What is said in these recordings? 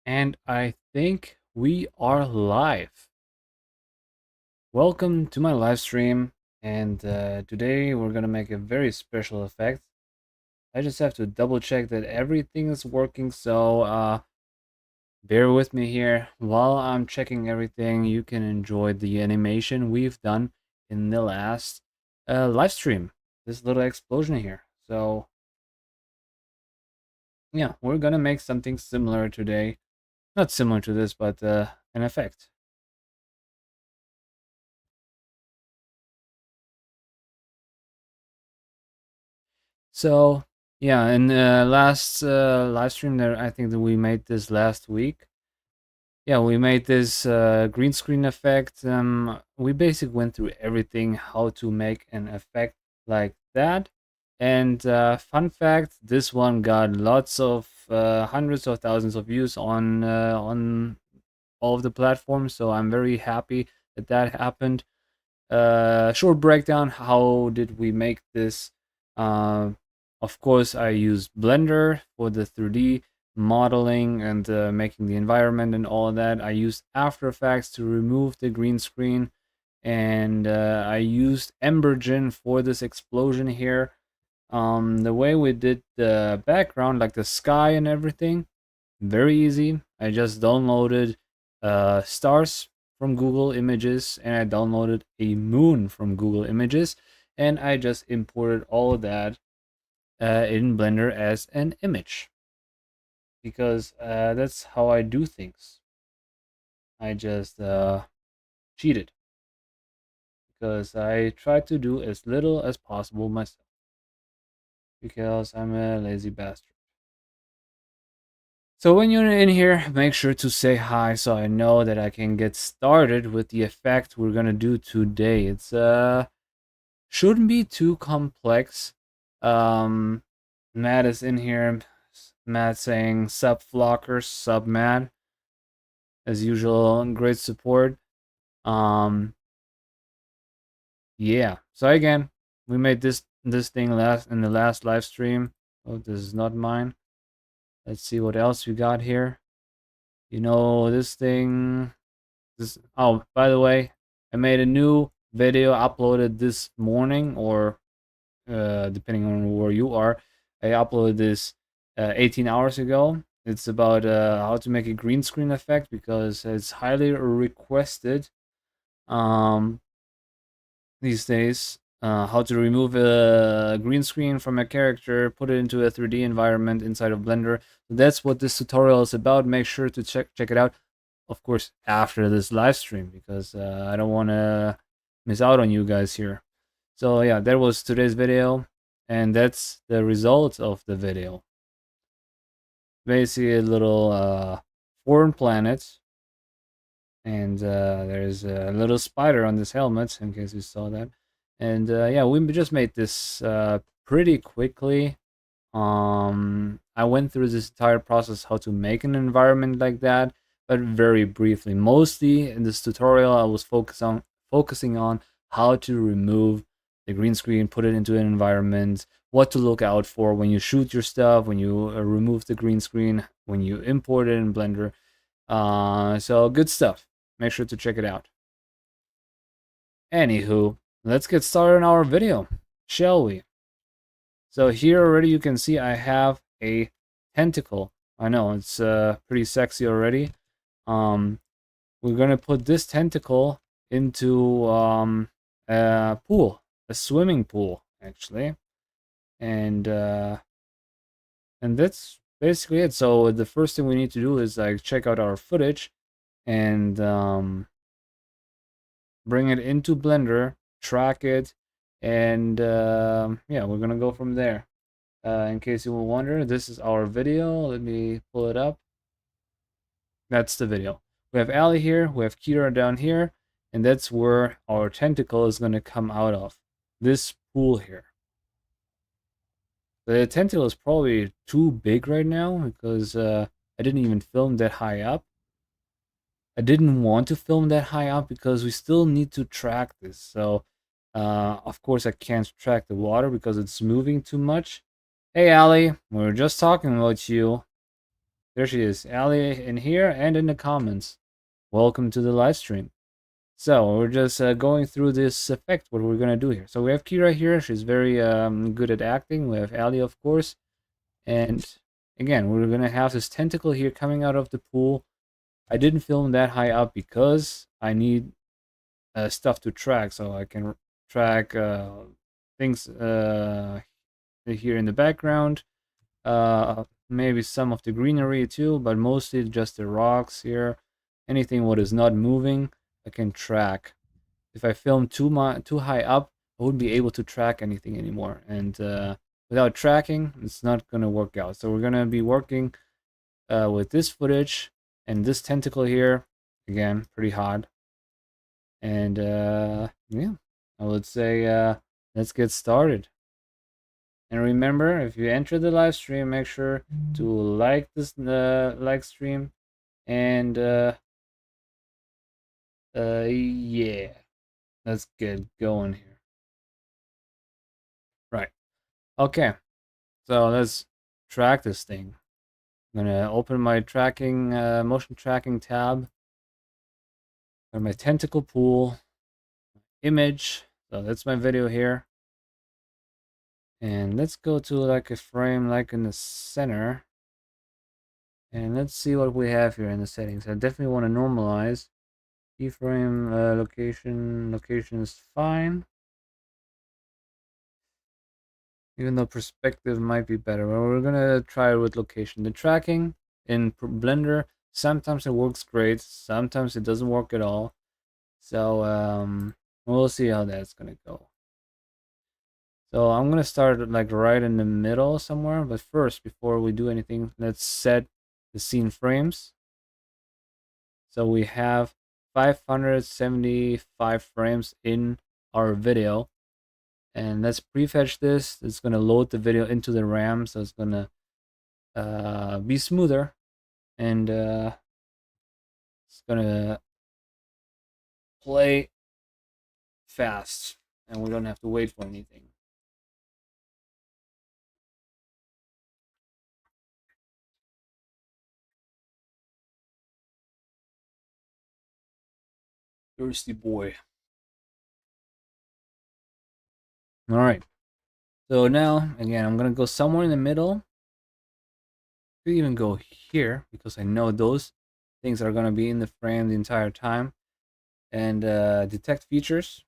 And I think we are live. Welcome to my live stream. And today we're going to make a very special effect. I just have to double check that everything is working. So bear with me here. While I'm checking everything, you can enjoy the animation we've done in the last live stream. This little explosion here. So yeah, we're going to make something similar today. Not similar to this, but an effect. So yeah, in the last live stream there, I think that we made this last week. Yeah, we made this green screen effect. We basically went through everything, how to make an effect like that. And fun fact, this one got lots of hundreds of thousands of views on all of the platforms. So I'm very happy that that happened. Short breakdown, how did we make this? uh, of course I used Blender for the 3D modeling and making the environment and all of that. I used After Effects to remove the green screen, and I used Embergen for this explosion here. The way we did the background, like the sky and everything, very easy. I just downloaded stars from Google Images, and I downloaded a moon from Google Images, and I just imported all of that in Blender as an image, because that's how I do things. I just cheated, because I try to do as little as possible myself, because I'm a lazy bastard. So when you're in here, make sure to say hi so I know that I can get started with the effect we're gonna do today. It's shouldn't be too complex. Um Matt is in here. Matt saying sub flockers, sub Matt. As usual, great support. Um yeah. So again, we made this thing last in the last live stream. Oh, this is not mine. Let's see what else we got here. You know, this thing. Oh, by the way, I made a new video uploaded this morning, or depending on where you are. I uploaded this 18 hours ago. It's about how to make a green screen effect, because it's highly requested um, these days. How to remove a green screen from a character, put it into a 3D environment inside of Blender. So that's what this tutorial is about. Make sure to check it out, of course, after this live stream, because I don't want to miss out on you guys here. So yeah, that was today's video, and that's the result of the video. Basically a little foreign planet, and there's a little spider on this helmet, in case you saw that. And yeah, we just made this pretty quickly. I went through this entire process how to make an environment like that, but very briefly. Mostly in this tutorial, I was focusing on how to remove the green screen, put it into an environment, what to look out for when you shoot your stuff, when you remove the green screen, when you import it in Blender. So good stuff. Make sure to check it out. Anywho, let's get started on our video, shall we? So here already you can see I have a tentacle. I know, it's pretty sexy already. We're gonna put this tentacle into a pool, a swimming pool, actually. And that's basically it. So the first thing we need to do is like check out our footage and bring it into Blender, track it, and yeah, we're gonna go from there. In case you will wonder, this is our video. Let me pull it up. That's the video. We have Ali here, we have Kira down here, and that's where our tentacle is going to come out of. This pool here. The tentacle is probably too big right now, because I didn't even film that high up. I didn't want to film that high up because we still need to track this. So, of course, I can't track the water because it's moving too much. Hey, Ali, we were just talking about you. there she is, Ali, in here and in the comments. Welcome to the live stream. So we're just going through this effect, what we're gonna do here. So we have Kira here, she's very good at acting. We have Ali, of course. And again, we're gonna have this tentacle here coming out of the pool. I didn't film that high up because I need stuff to track, so I can track things here in the background. Maybe some of the greenery too, but mostly just the rocks here. Anything what is not moving, I can track. If I film too high up, I wouldn't be able to track anything anymore. And without tracking, it's not gonna work out. So we're gonna be working with this footage and this tentacle here. Again, pretty hot. And yeah, I would say let's get started. And remember, if you enter the live stream, make sure to like this like stream. And yeah, let's get going here. Right. Okay. So let's track this thing. I'm gonna open my tracking, motion tracking tab. Or my tentacle pool image. So that's my video here. And let's go to like a frame like in the center. And let's see what we have here in the settings. I definitely want to normalize. Keyframe location is fine. Even though perspective might be better. Well, we're gonna try it with location. The tracking in Blender, sometimes it works great, sometimes it doesn't work at all. So we'll see how that's gonna go. So I'm gonna start like right in the middle somewhere, but first, before we do anything, let's set the scene frames. So we have 575 frames in our video. And let's prefetch this. It's gonna load the video into the RAM, so it's gonna be smoother, and it's gonna play fast, and we don't have to wait for anything. Thirsty boy. All right. So now, again, I'm gonna go somewhere in the middle. Could even go here because I know those things are gonna be in the frame the entire time. And detect features.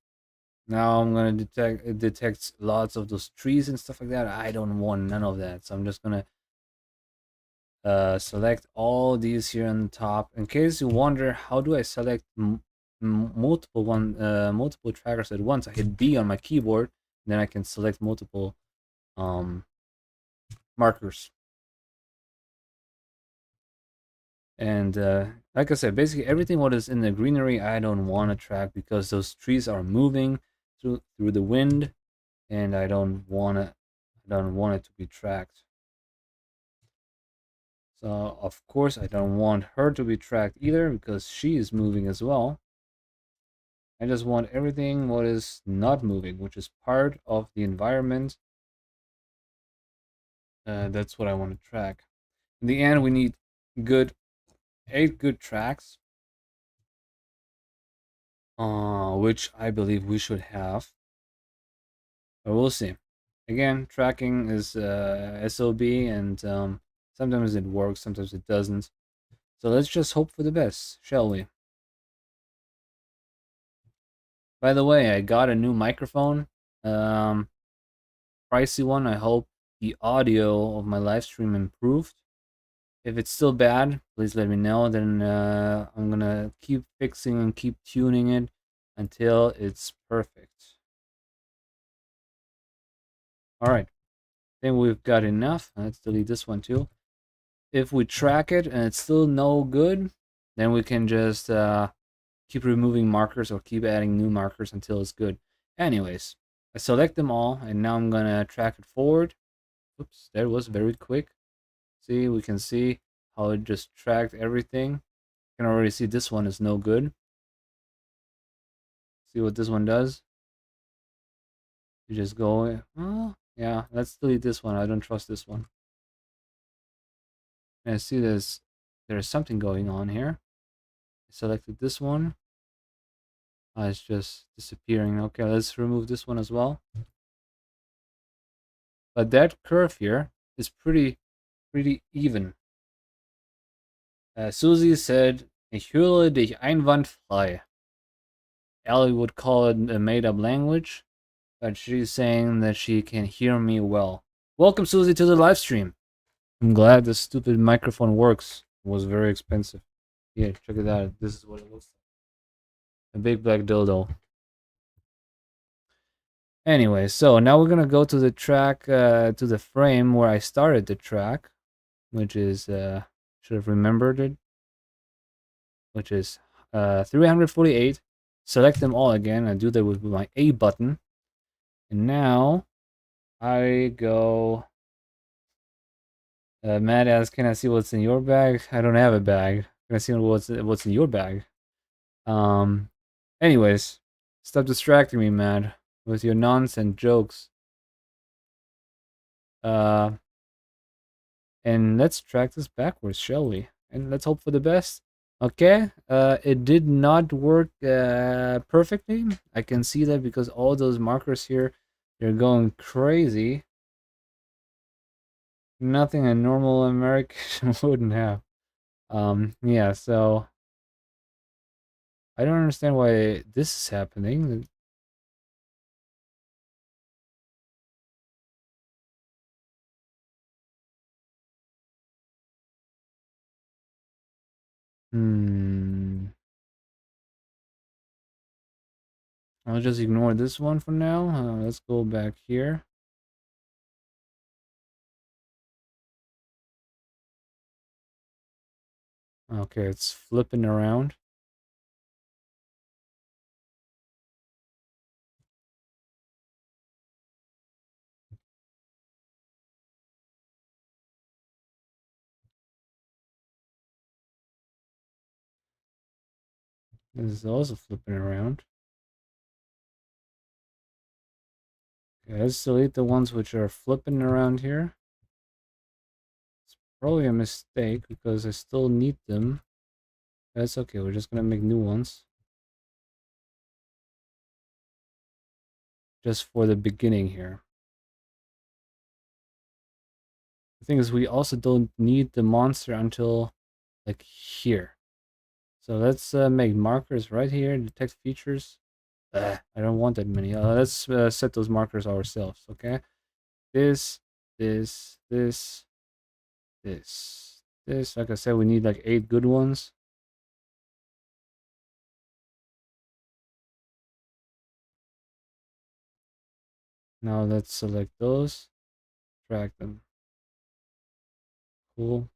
Now I'm gonna detect lots of those trees and stuff like that. I don't want none of that, so I'm just gonna select all these here on the top. In case you wonder, how do I select multiple trackers at once? I hit B on my keyboard, and then I can select multiple markers. And like I said, basically everything what is in the greenery, I don't want to track because those trees are moving through the wind, and I don't want it to be tracked. So of course I don't want her to be tracked either because she is moving as well. I just want everything what is not moving, which is part of the environment. That's what I want to track. In the end, we need 8 good tracks, which I believe we should have. But we'll see. Again, tracking is SOB, and sometimes it works, sometimes it doesn't. So let's just hope for the best, shall we? By the way, I got a new microphone, pricey one. I hope the audio of my live stream improved. If it's still bad, please let me know. Then I'm gonna keep fixing and keep tuning it until it's perfect. All right, I think we've got enough. Let's delete this one too. If we track it and it's still no good, then we can just keep removing markers or keep adding new markers until it's good. Anyways, I select them all, and now I'm gonna track it forward. Oops, that was very quick. See, we can see how it just tracked everything. You can already see this one is no good. See what this one does? You just go, oh, yeah, let's delete this one. I don't trust this one. And I see this there's something going on here. I selected this one. It's just disappearing. Okay, let's remove this one as well. But that curve here is pretty even. Susie said, "Ich höre dich einwandfrei." Ellie would call it a made-up language, but she's saying that she can hear me well. Welcome, Susie, to the live stream. I'm glad this stupid microphone works. It was very expensive. Yeah, check it out. This is what it looks like. A big black dildo. Anyway, so now we're gonna go to the track, to the frame where I started the track, which is, should have remembered it, which is 348. Select them all again. I do that with my A button. And now I go. Matt asks, "Can I see what's in your bag?" I don't have a bag. Can I see what's in your bag? Um. Anyways, stop distracting me, Matt, with your nonsense jokes. And let's track this backwards, shall we? And let's hope for the best. Okay, it did not work perfectly. I can see that because all those markers here, they're going crazy. Nothing a normal American wouldn't have. Yeah, so I don't understand why this is happening. Hmm. I'll just ignore this one for now. Let's go back here. Okay, it's flipping around. This is also flipping around. Okay, let's delete the ones which are flipping around here. It's probably a mistake because I still need them. That's okay, we're just gonna make new ones. Just for the beginning here. The thing is, we also don't need the monster until like here. So let's make markers right here, detect features. I don't want that many. Let's set those markers ourselves, okay? This, this, this, this. Like I said, we need like 8 good ones. Now let's select those, drag them. Cool.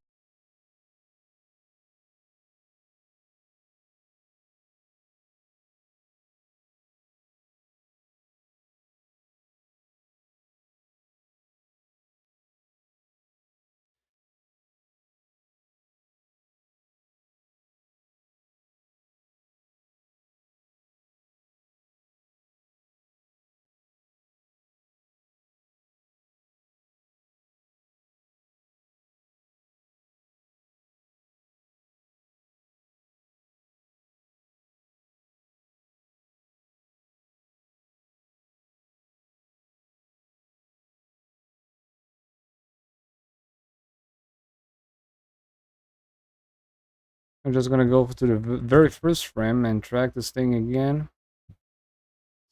I'm just gonna go to the very first frame and track this thing again.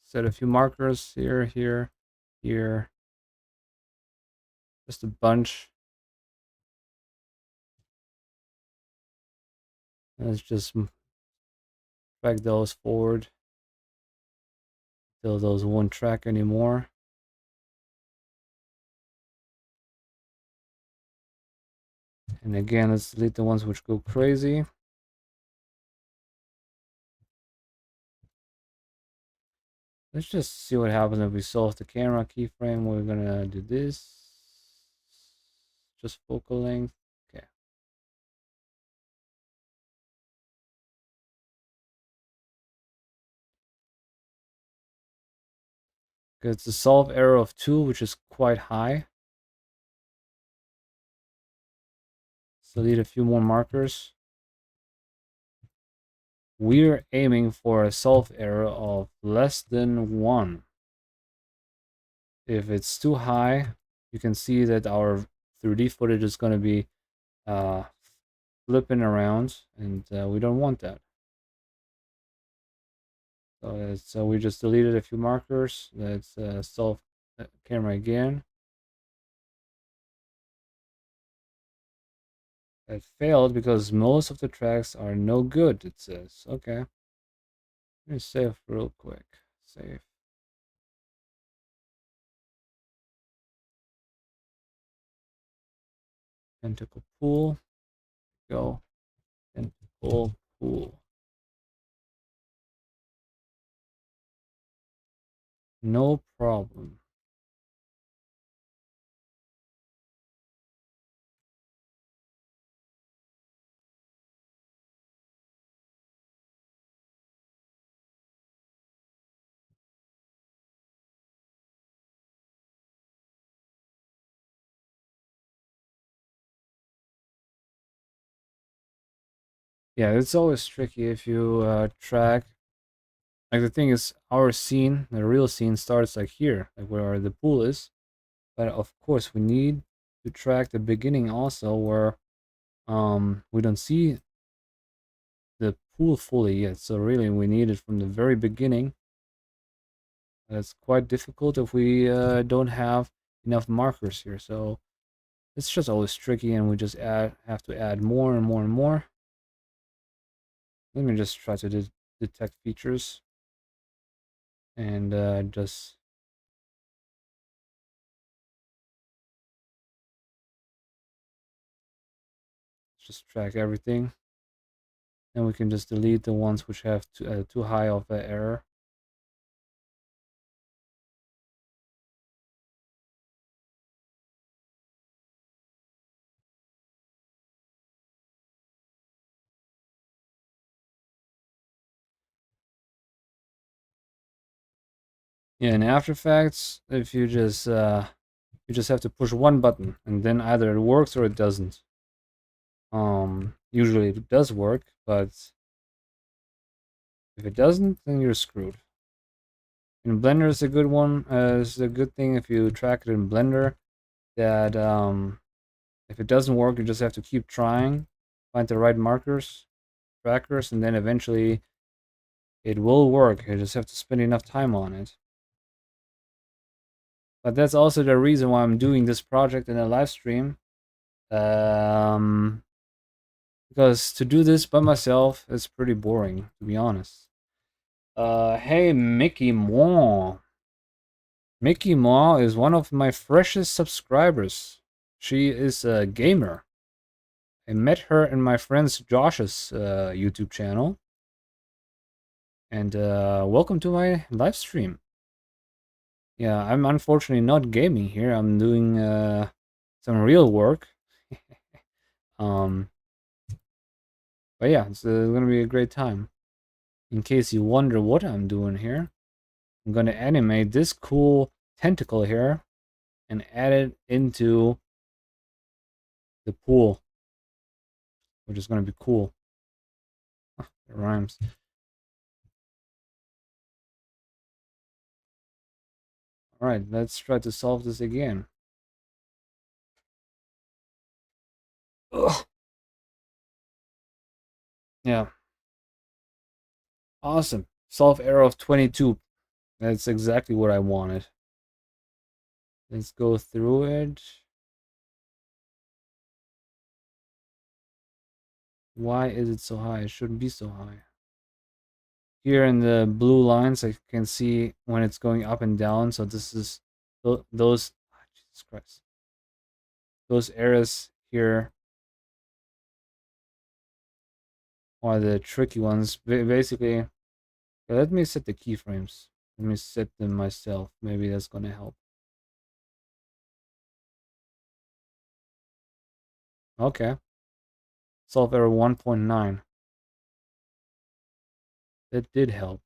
Set a few markers here, here, here. Just a bunch. Let's just drag those forward till those won't track anymore. And again, let's delete the ones which go crazy. Let's just see what happens if we solve the camera keyframe. We're gonna do this. Just focal length. Okay. It's a solve error of 2, which is quite high. Let's delete a few more markers. We're aiming for a solve error of less than 1. If it's too high, you can see that our 3D footage is going to be uh, flipping around, and we don't want that. So we just deleted a few markers. Let's solve camera again. It failed because most of the tracks are no good, it says. Okay. Let me save real quick. Save. Tentacle pool. Go. Tentacle pool. No problem. Yeah, it's always tricky if you track. Like the thing is, our scene, the real scene, starts like here, like where the pool is. But of course, we need to track the beginning also, where we don't see the pool fully yet. So really, we need it from the very beginning. It's quite difficult if we don't have enough markers here. So it's just always tricky, and we just have to add more and more and more. Let me just try to detect features and just track everything. And we can just delete the ones which have too high of an error. Yeah, in After Effects, if you just have to push one button, and then either it works or it doesn't. Usually it does work, but if it doesn't, then you're screwed. In Blender is a good one. It's a good thing if you track it in Blender. That if it doesn't work, you just have to keep trying, find the right markers, trackers, and then eventually it will work. You just have to spend enough time on it. But that's also the reason why I'm doing this project in a live stream. Because to do this by myself is pretty boring, to be honest. Hey, Mickey Moore. Mickey Moore is one of my freshest subscribers. She is a gamer. I met her in my friend's Josh's YouTube channel. And welcome to my live stream. Yeah, I'm unfortunately not gaming here. I'm doing some real work. um, but yeah, it's gonna be a great time. In case you wonder what I'm doing here, I'm gonna animate this cool tentacle here and add it into the pool, which is gonna be cool. It rhymes. All right, let's try to solve this again. Ugh. Yeah, awesome. Solve error of 22. That's exactly what I wanted. Let's go through it. Why is it so high? It shouldn't be so high. Here in the blue lines, I can see when it's going up and down. So this is those. Jesus Christ. Those areas here are the tricky ones. Basically, let me set the keyframes. Let me set them myself. Maybe that's gonna help. Okay. Solve error 1.9. That did help.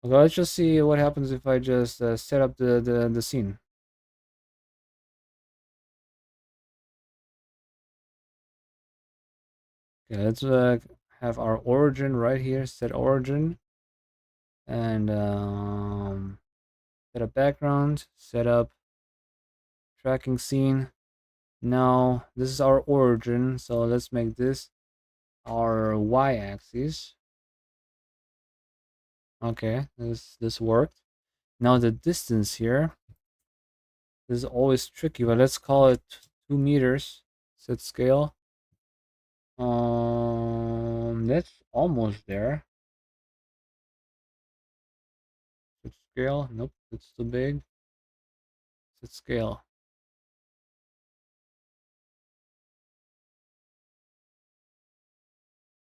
Okay, let's just see what happens if I just set up the scene. Okay, let's have our origin right here. Set origin and set up background. Set up tracking scene. Now this is our origin, so let's make this our y-axis. Okay, this worked. Now the distance here. This is always tricky, but let's call it 2 meters. Set scale. That's almost there. Set scale. Nope, that's too big. Set scale.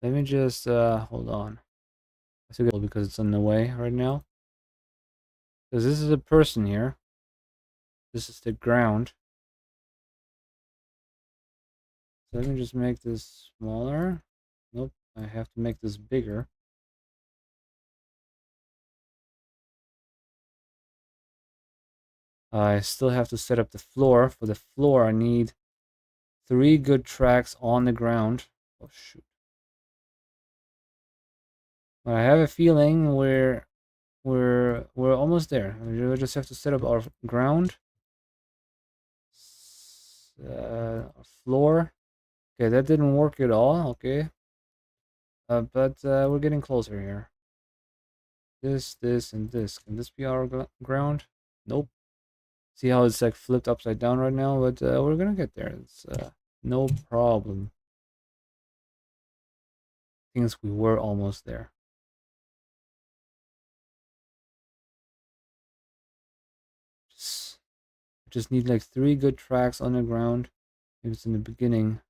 Let me just hold on. I took it because it's in the way right now. Because this is a person here. This is the ground. So let me just make this smaller. Nope, I have to make this bigger. I still have to set up the floor. For the floor, I need 3 good tracks on the ground. Oh shoot. But I have a feeling we're almost there. We just have to set up our ground. Floor. Okay, that didn't work at all. Okay. But we're getting closer here. This, and this. Can this be our ground? Nope. See how it's like flipped upside down right now? But we're gonna get there. It's no problem. Things we were almost there. Just need like 3 good tracks on the ground. Maybe it's in the beginning.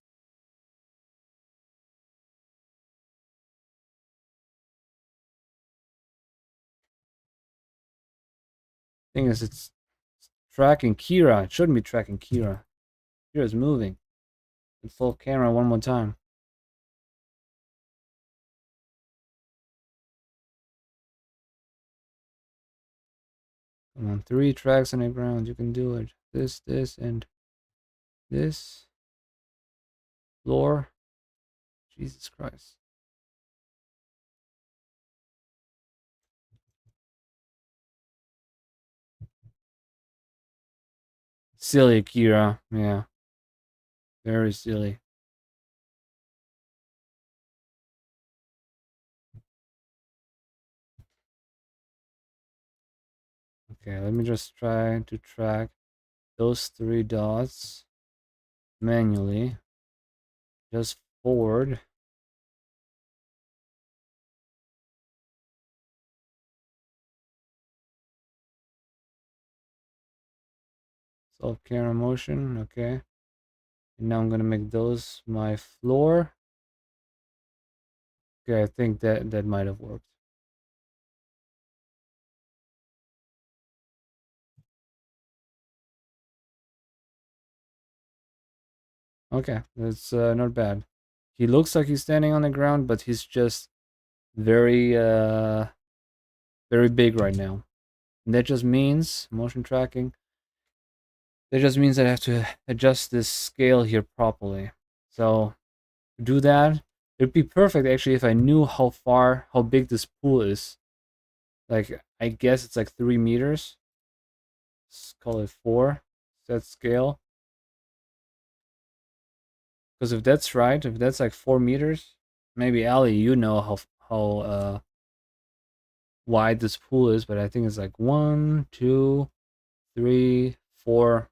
Thing is, it's tracking Kira. It shouldn't be tracking Kira. Kira's moving. Let's full camera one more time. Come on, 3 tracks on the ground. You can do it. This, and this. Floor. Jesus Christ. Silly Kira. Yeah. Very silly. Okay, let me just try to track those 3 dots manually. Just forward. Self camera motion. Okay. And now I'm gonna make those my floor. Okay, I think that might have worked. Okay, that's not bad. He looks like he's standing on the ground, but he's just very very big right now. And that just means motion tracking. That just means I have to adjust this scale here properly. So to do that, it'd be perfect actually if I knew how big this pool is. Like I guess it's like 3 meters. Let's call it 4. Set scale. Because if that's right, if that's like 4 meters, maybe Ali, you know how wide this pool is, but I think it's like 1, 2, 3, 4.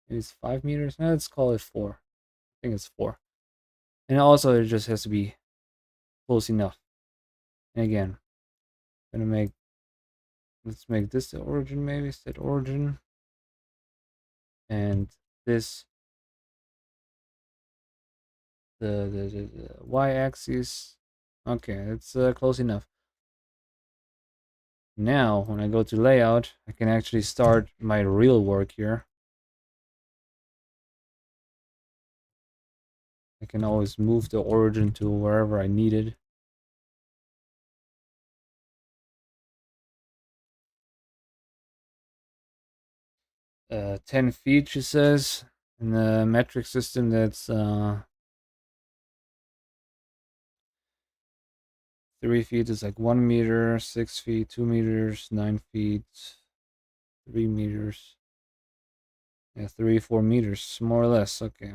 Maybe it's 5 meters. No, let's call it 4. I think it's 4. And also, it just has to be close enough. And again, let's make this the origin, maybe set origin, and this the y-axis. Okay, it's close enough. Now, when I go to layout, I can actually start my real work here. I can always move the origin to wherever I need it. Uh, 10 feet, she says. In the metric system, that's 3 feet is like 1 meter, 6 feet, 2 meters, 9 feet, 3 meters. Yeah, 3, 4 meters, more or less. Okay.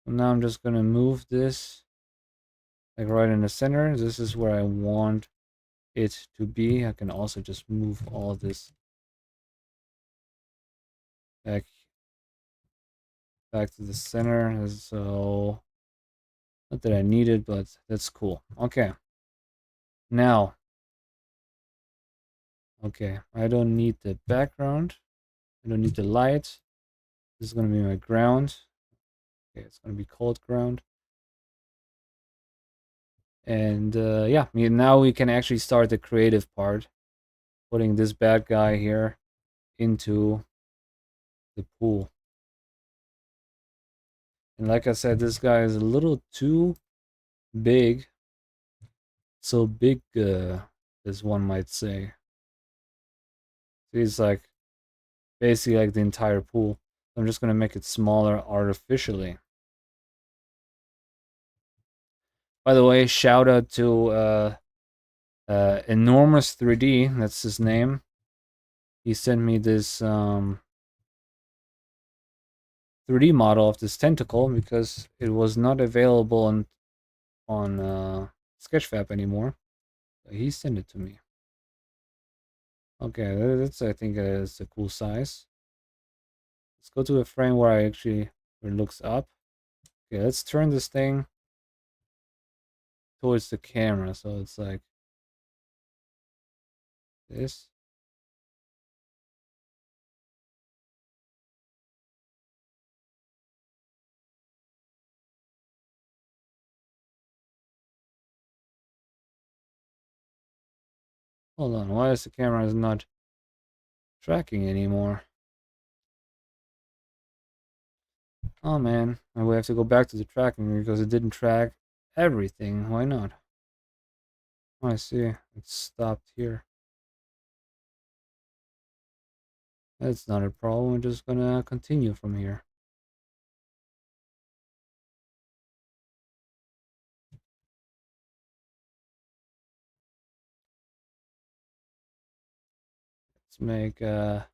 Now I'm just gonna move this like right in the center. This is where I want it to be. I can also just move all this back to the center. So not that I need it, but that's cool. Okay. Now, okay, I don't need the background. I don't need the light. This is gonna be my ground. Okay, it's gonna be cold ground. And yeah, now we can actually start the creative part, putting this bad guy here into the pool. And like I said, this guy is a little too big. So big, as one might say. He's like basically like the entire pool. I'm just gonna make it smaller artificially. By the way, shout out to Enormous 3D, that's his name. He sent me this 3D model of this tentacle because it was not available on Sketchfab anymore. So he sent it to me. Okay, that's I think it's a cool size. Let's go to a frame where where it looks up. Okay, let's turn this thing towards the camera, so it's like this. Hold on, why is the camera is not tracking anymore? Oh man, and we have to go back to the tracking because it didn't track everything. Why not? Oh, I see. It stopped here. That's not a problem. We're just gonna continue from here. Let's make effect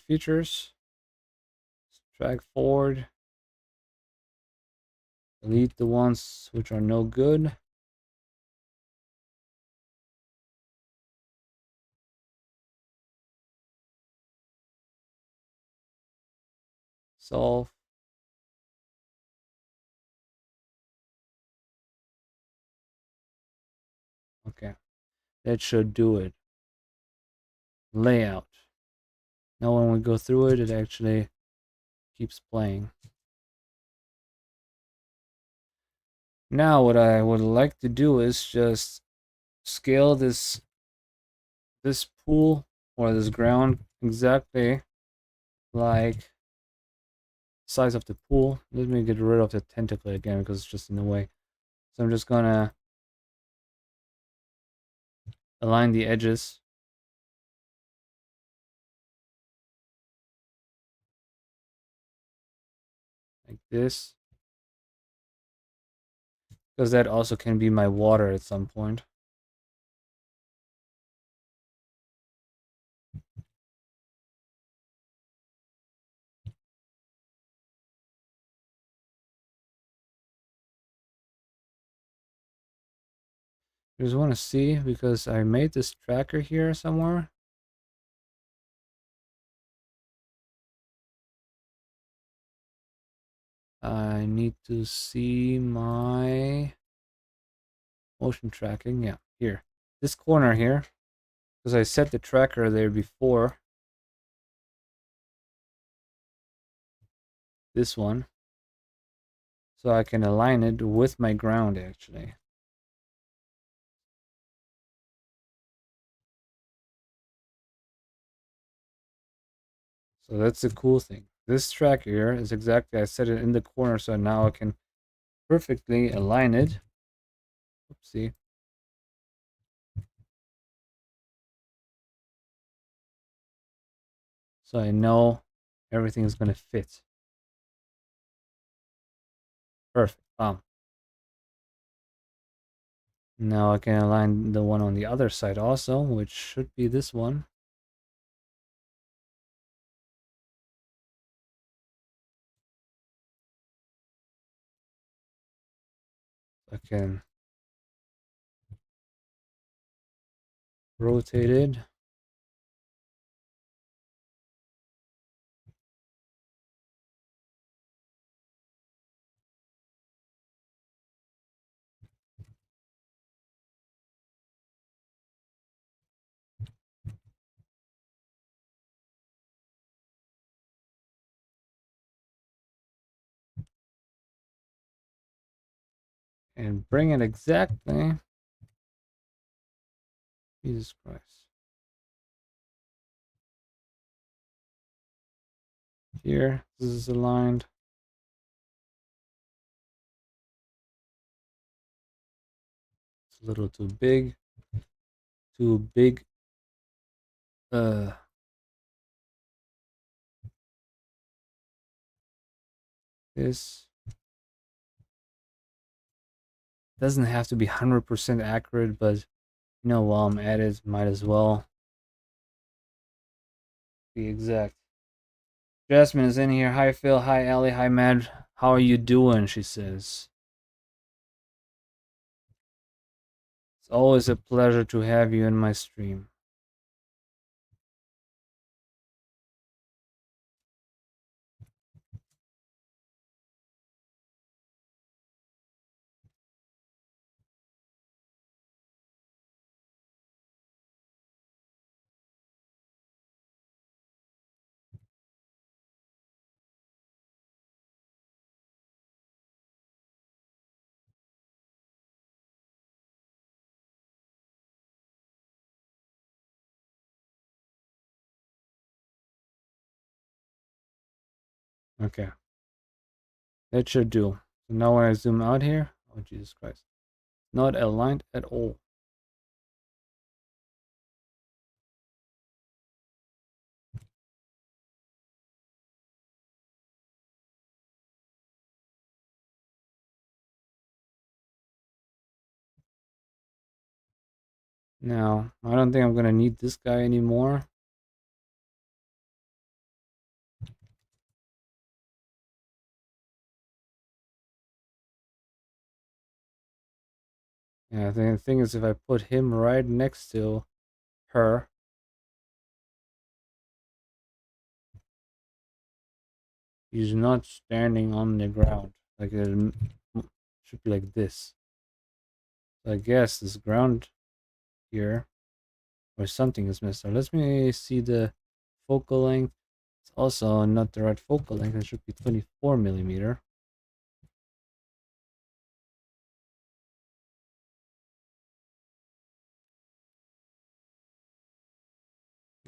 features. Drag forward. Delete the ones which are no good. Solve. Okay, that should do it. Layout. Now when we go through it, it actually keeps playing. Now what I would like to do is just scale this pool or this ground exactly like size of the pool. Let me get rid of the tentacle again because it's just in the way. So I'm just gonna align the edges. Like this. Because that also can be my water at some point. I just want to see because I made this tracker here somewhere. I need to see my motion tracking. Yeah, here. This corner here. Because I set the tracker there before. This one. So I can align it with my ground actually. So that's the cool thing. This track here is exactly, I set it in the corner so now I can perfectly align it. Oopsie. So I know everything is going to fit. Perfect. Now I can align the one on the other side also, which should be this one. I can rotate it. And bring it exactly. Jesus Christ. Here, this is aligned. It's a little too big. Too big. This doesn't have to be 100% accurate, but you know, while I'm at it, might as well be exact. Jasmine is in here. Hi Phil, hi Ali, hi Mad. How are you doing? She says. It's always a pleasure to have you in my stream. Okay. That should do. So now when I zoom out here, oh Jesus Christ. Not aligned at all. Now, I don't think I'm gonna need this guy anymore. Yeah, I think the thing is if I put him right next to her, he's not standing on the ground. Like it should be like this. So I guess this ground here or something is messed up. Let me see the focal length. It's also not the right focal length. It should be 24 millimeter.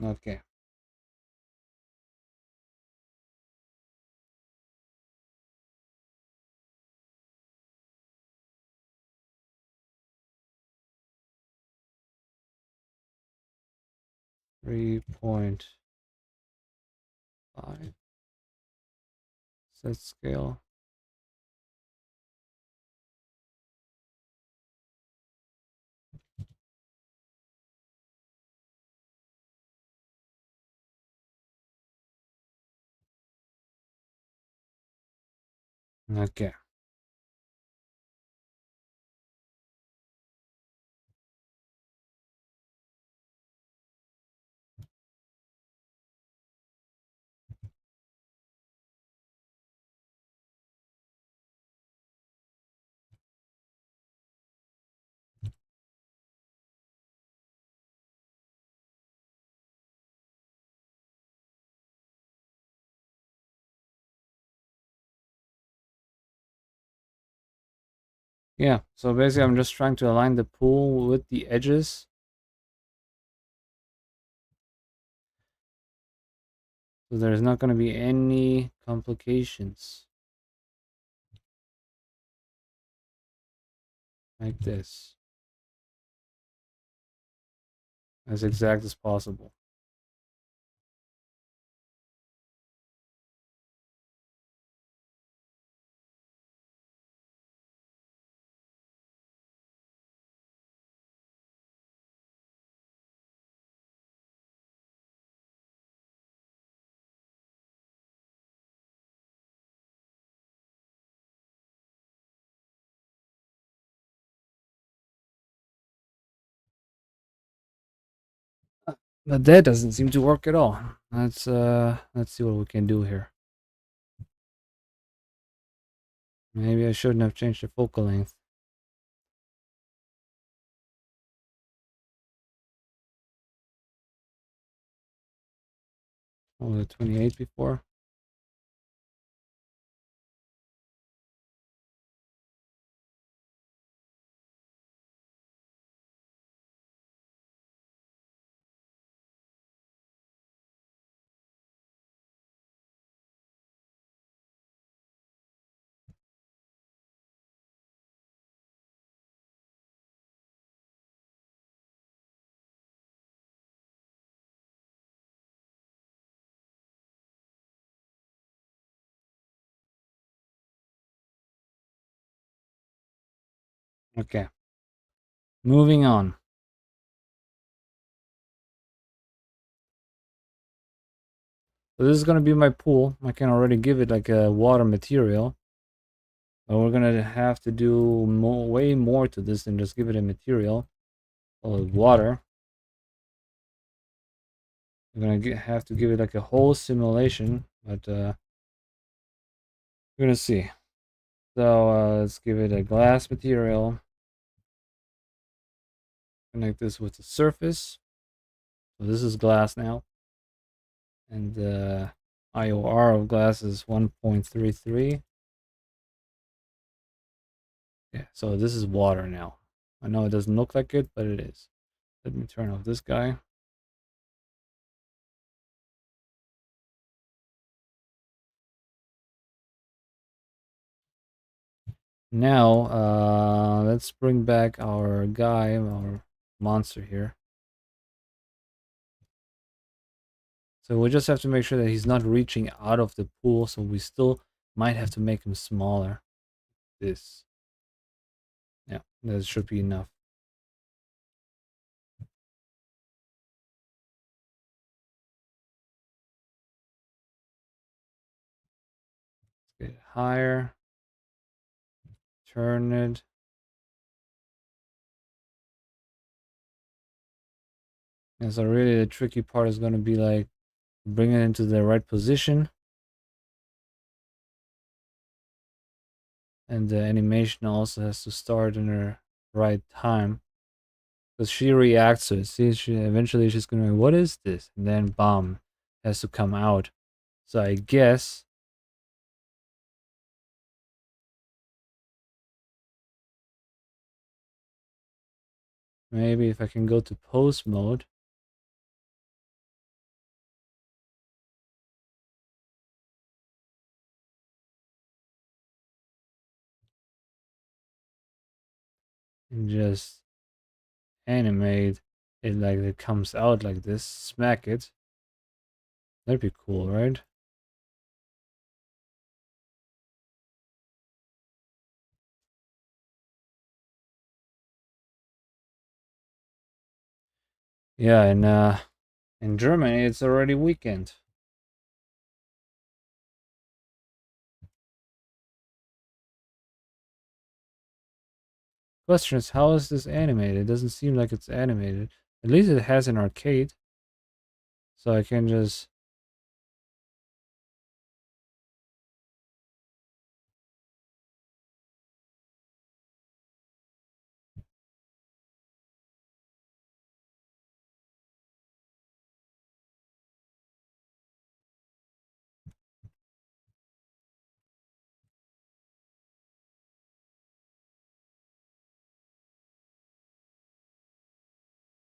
Okay. .5 set scale. Okay. Yeah, so basically I'm just trying to align the pool with the edges. So there's not going to be any complications. Like this. As exact as possible. But that doesn't seem to work at all. Let's see what we can do here. Maybe I shouldn't have changed the focal length. Oh, the 28 before. Okay. Moving on. So this is gonna be my pool. I can already give it like a water material. But we're gonna have to do way more to this than just give it a material. Or water. We're gonna have to give it like a whole simulation. But we're gonna see. So let's give it a glass material. Connect this with the surface. So this is glass now. And the IOR of glass is 1.33. Yeah, so this is water now. I know it doesn't look like it, but it is. Let me turn off this guy. Now, let's bring back our guy, our monster here. So we just have to make sure that he's not reaching out of the pool, so we still might have to make him smaller. This. Yeah, that should be enough. Let's get it higher. Turn it. And so really the tricky part is going to be like bring it into the right position. And the animation also has to start in the right time. Because she reacts to it. See, eventually she's going to be, what is this? And then bomb has to come out. So I guess maybe if I can go to pose mode. And just animate it like it comes out like this. Smack it. That'd be cool, right? Yeah, and in Germany it's already weekend. Question is, how is this animated? It doesn't seem like it's animated. At least it has an arcade. So I can just...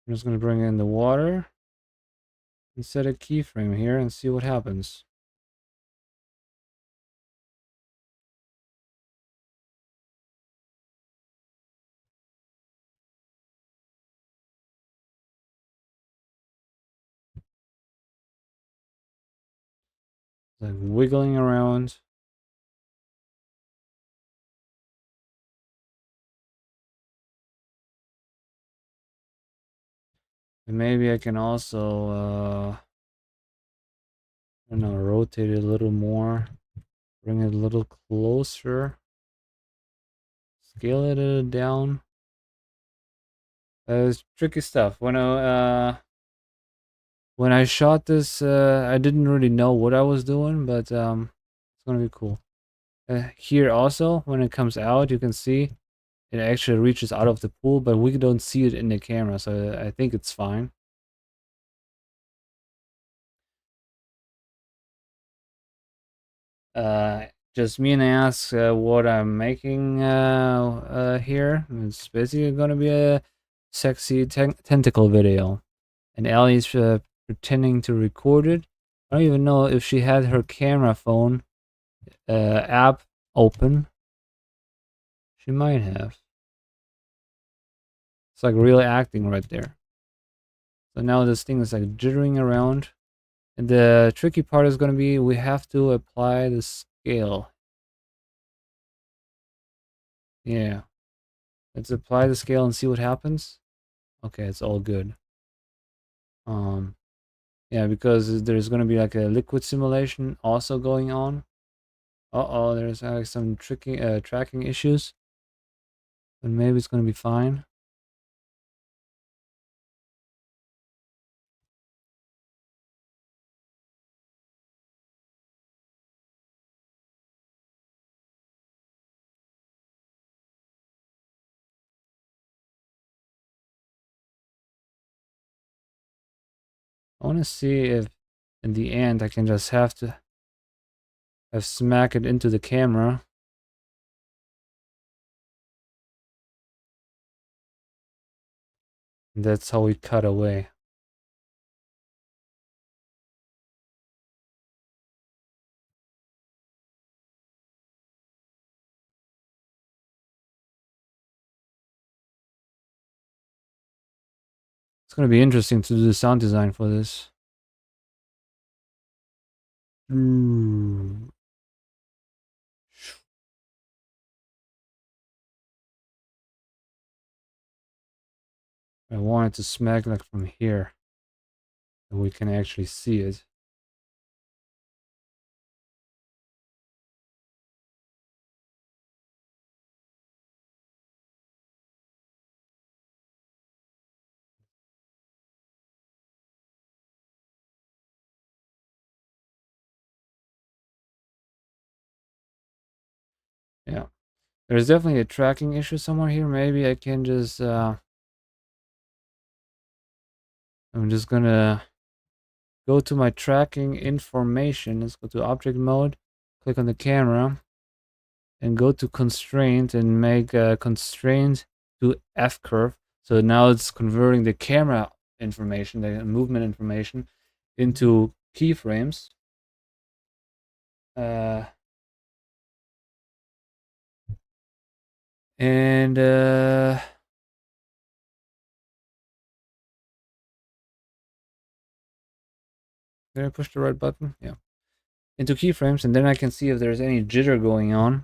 I'm just going to bring in the water and set a keyframe here and see what happens. Like wiggling around. And maybe I can also, I don't know, rotate it a little more. Bring it a little closer. Scale it down. It's tricky stuff. When when I shot this, I didn't really know what I was doing, but it's gonna be cool. Here also, when it comes out, you can see it actually reaches out of the pool, but we don't see it in the camera, so I think it's fine. Uh, just me and ask what I'm making here. It's basically gonna be a sexy tentacle video, and Ellie's pretending to record it. I don't even know if she had her camera phone app open. She might have. It's like real acting right there. So now this thing is like jittering around. And the tricky part is going to be we have to apply the scale. Yeah. Let's apply the scale and see what happens. Okay, it's all good. Um yeah, because there's going to be like a liquid simulation also going on. Uh-oh, there's some tricky tracking issues. But maybe it's going to be fine. I want to see if in the end I can just have smack it into the camera. And that's how we cut away. It's going to be interesting to do the sound design for this. Ooh. I want it to smack like from here, and we can actually see it. Yeah, there's definitely a tracking issue somewhere here. Maybe I can just I'm just gonna go to my tracking information. Let's go to object mode, click on the camera, and go to constraint and make a constraint to F curve. So now it's converting the camera information, the movement information, into keyframes. Uh, and did I push the right button? Yeah. Into keyframes, and then I can see if there's any jitter going on.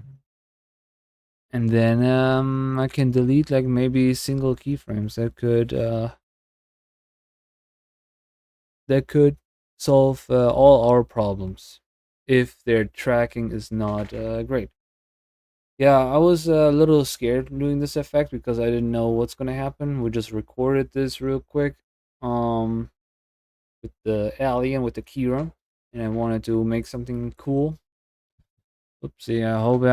And then I can delete like maybe single keyframes that could solve all our problems if their tracking is not great. Yeah, I was a little scared doing this effect because I didn't know what's gonna happen. We just recorded this real quick, um, with the alien with the Kira, and I wanted to make something cool. Oopsie! I hope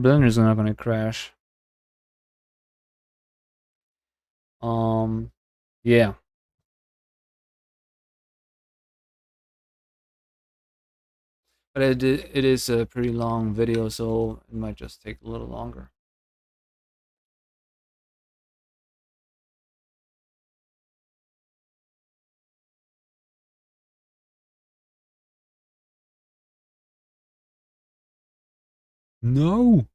Blender's not gonna crash. Um, yeah, but it is a pretty long video, so it might just take a little longer. No.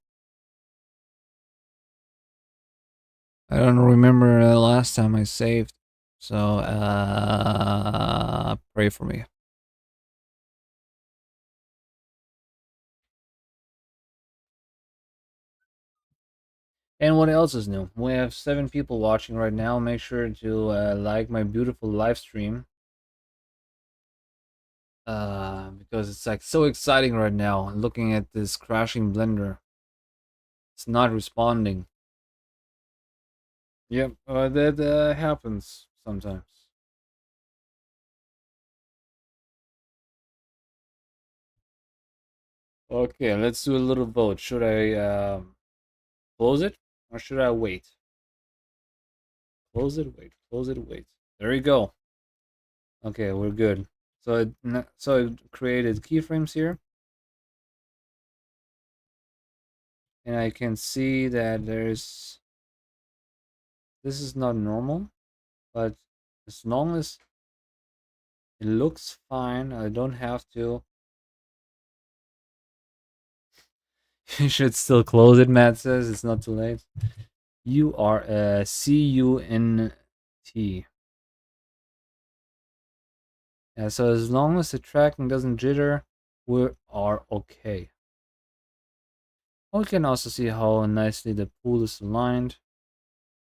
I don't remember the last time I saved. So, pray for me. And what else is new? We have 7 people watching right now. Make sure to like my beautiful live stream. Because it's like so exciting right now. Looking at this crashing blender. It's not responding. Yep, that happens sometimes. Okay, let's do a little vote. Should I close it or should I wait? Close it, wait, close it, wait. There we go. Okay, we're good. So it created keyframes here, and I can see that this is not normal, but as long as it looks fine, I don't have to. You should still close it, Matt says. It's not too late. You are a CUNT. Yeah, so as long as the tracking doesn't jitter, we are okay. We can also see how nicely the pool is aligned,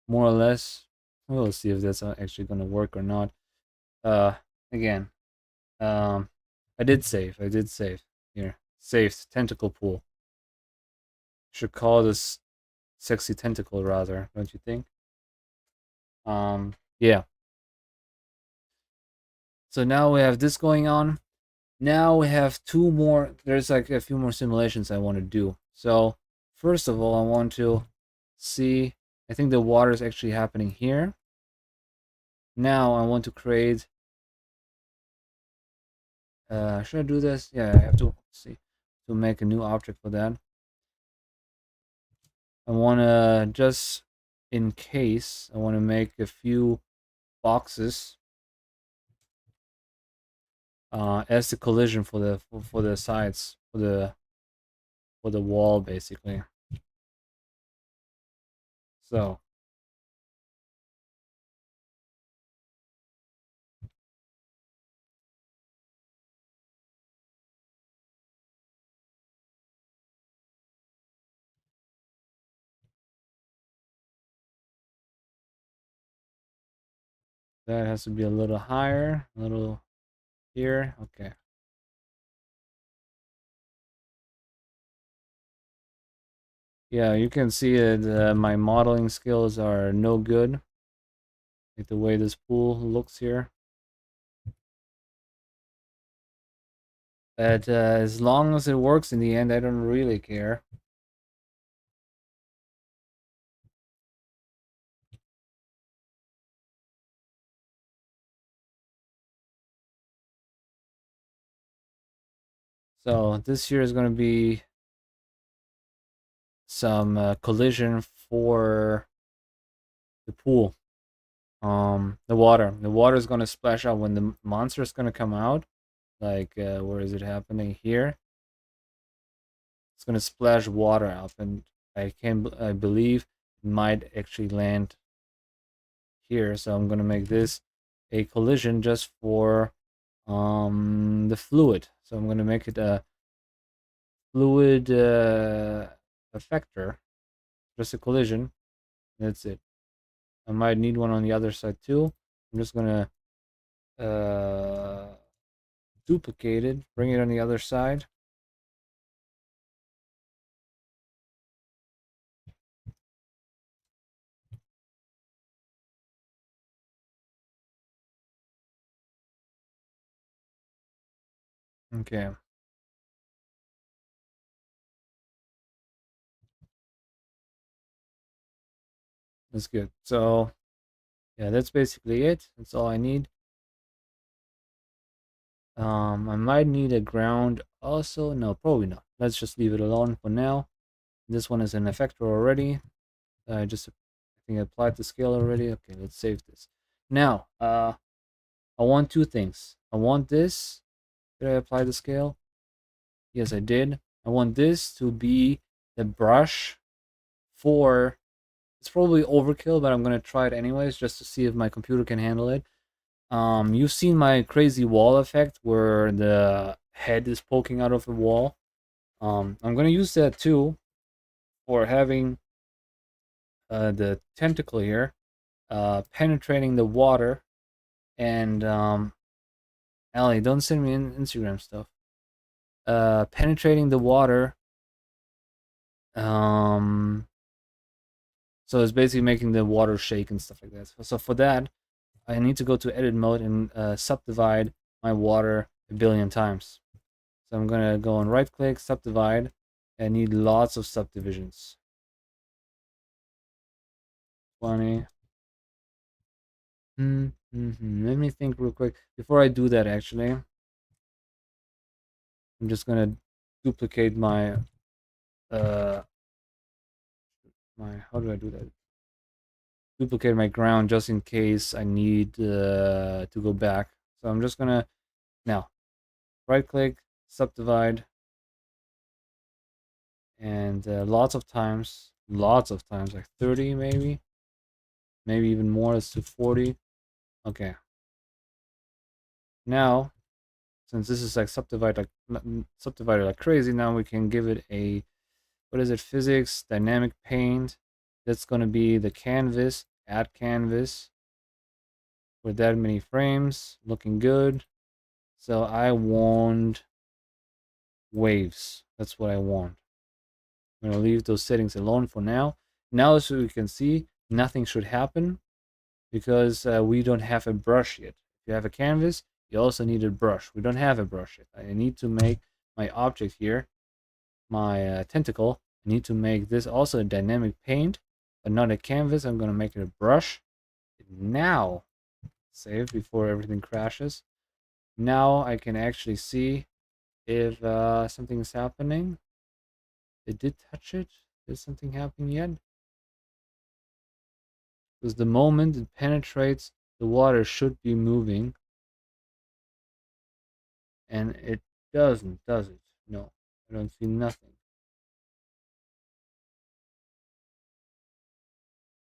more or less. We'll see if that's actually going to work or not. Again, I did save. Here. Saved tentacle pool. Should call this sexy tentacle rather, don't you think? Yeah. So now we have this going on. Now we have two more. There's like a few more simulations I want to do. So first of all, I want to see. I think the water is actually happening here. Now I want to create. Should I do this? Yeah, I have to see to make a new object for that. I want to just in case I want to make a few boxes as the collision for the sides for the wall basically. So that has to be a little higher, a little here. Okay. Yeah, you can see that my modeling skills are no good. Like the way this pool looks here. But as long as it works in the end, I don't really care. So this here is going to be some collision for the pool. The water. The water is going to splash out when the monster is going to come out. Like, where is it happening? Here. It's going to splash water out, and I believe it might actually land here. So I'm going to make this a collision just for the fluid. So I'm going to make it a fluid effector, just a collision. That's it. I might need one on the other side too. I'm just gonna duplicate it, bring it on the other side. Okay. That's good. So yeah, that's basically it. That's all I need. I might need a ground also. No, probably not. Let's just leave it alone for now. This one is an effector already. I think I applied the scale already. Okay, let's save this. Now, I want two things. I want this. Did I apply the scale? Yes, I did. I want this to be the brush for. It's probably overkill, but I'm gonna try it anyways, just to see if my computer can handle it. You've seen my crazy wall effect where the head is poking out of the wall. I'm gonna use that too for having the tentacle here penetrating the water. And Allie, don't send me Instagram stuff. Penetrating the water. So it's basically making the water shake and stuff like that. So for that, I need to go to edit mode and subdivide my water a billion times. So I'm gonna go on right click, subdivide. I need lots of subdivisions. 20. Let me think real quick. Before I do that, actually, I'm just gonna duplicate my how do I do that? Duplicate my ground just in case I need to go back. So I'm just gonna now right click, subdivide, and lots of times, like 30 maybe even more. Let's do 40. Okay. Now, since this is like subdivided like crazy, now we can give it a, what is it? Physics, dynamic paint. That's gonna be the canvas. Add canvas with that many frames, looking good. So I want waves. That's what I want. I'm gonna leave those settings alone for now. Now, so we can see, nothing should happen because we don't have a brush yet. If you have a canvas, you also need a brush. We don't have a brush yet. I need to make my object here, my tentacle. I need to make this also a dynamic paint, but not a canvas. I'm gonna make it a brush. Now, save before everything crashes. Now I can actually see if something is happening. It did touch it. Did something happen yet? Because the moment it penetrates, the water should be moving. And it doesn't, does it? No, I don't see nothing.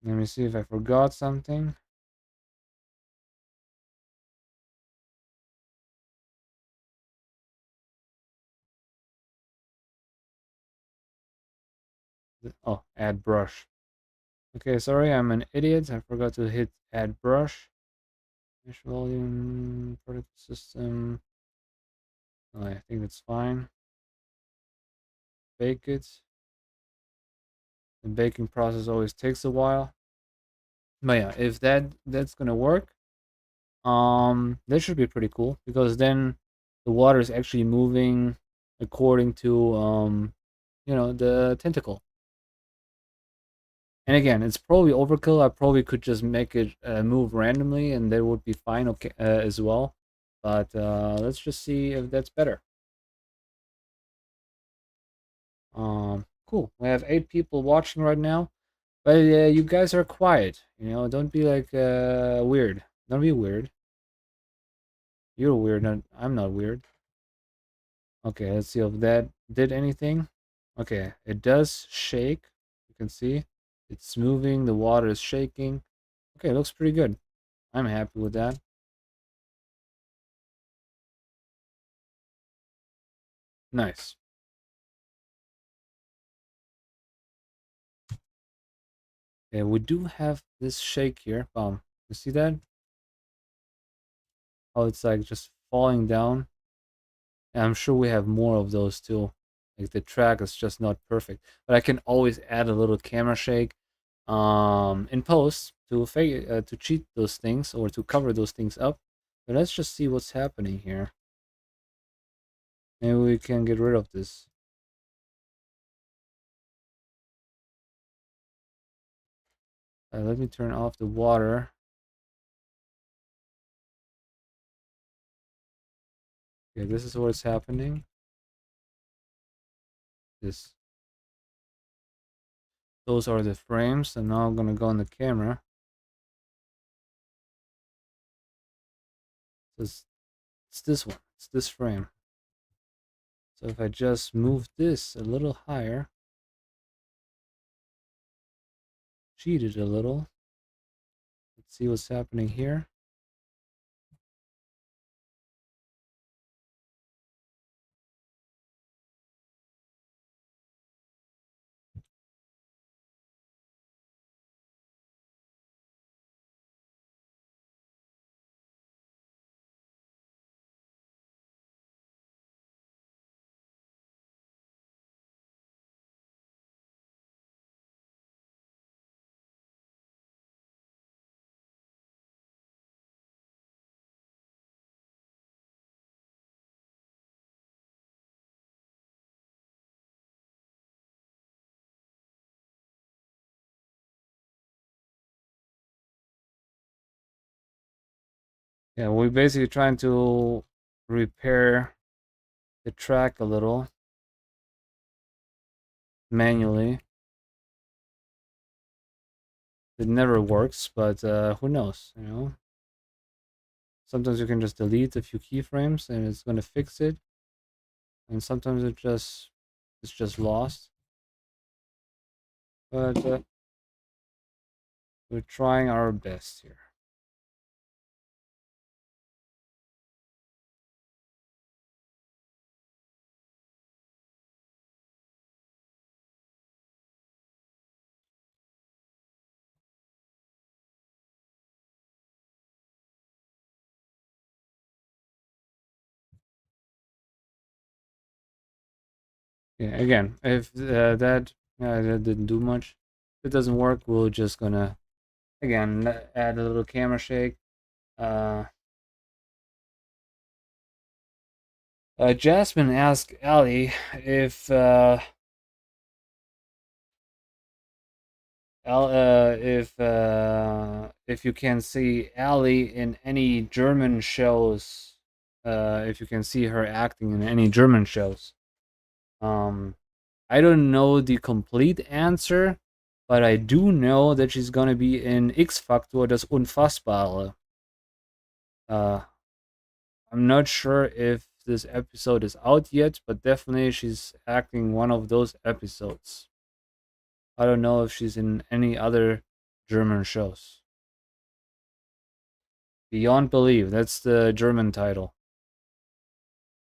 Let me see if I forgot something. Oh, add brush. Okay, sorry, I'm an idiot. I forgot to hit add brush. Mesh volume, particle system. Oh, I think that's fine. Bake it. The baking process always takes a while. But yeah, if that's gonna work, that should be pretty cool because then the water is actually moving according to the tentacle. And again, it's probably overkill. I probably could just make it move randomly, and that would be fine, okay, as well. But let's just see if that's better. Cool. We have 8 people watching right now, but you guys are quiet. Don't be like weird. Don't be weird. You're weird. I'm not weird. Okay, let's see if that did anything. Okay, it does shake. You can see it's moving. The water is shaking. Okay, looks pretty good. I'm happy with that. Nice. Okay, we do have this shake here. You see that? Oh, it's like just falling down. And I'm sure we have more of those too. Like the track is just not perfect, but I can always add a little camera shake, in post to cheat those things or to cover those things up. But let's just see what's happening here. Maybe we can get rid of this. Let me turn off the water. Okay, this is what's happening. This. Those are the frames, and now I'm gonna go on the camera. It's this one. It's this frame. So if I just move this a little higher, cheat it a little. Let's see what's happening here. Yeah, we're basically trying to repair the track a little manually. It never works, but who knows, you know? Sometimes you can just delete a few keyframes and it's gonna fix it, and sometimes it's just lost. But we're trying our best here. Yeah, again, if that didn't do much, if it doesn't work, we're just gonna again add a little camera shake. Uh, Jasmine asked Ali if you can see Ali in any German shows, if you can see her acting in any German shows. Um, I don't know the complete answer, but I do know that she's gonna be in X Factor, das Unfassbare. Uh, I'm not sure if this episode is out yet, but definitely she's acting one of those episodes. I don't know if she's in any other German shows. Beyond Belief, that's the German title.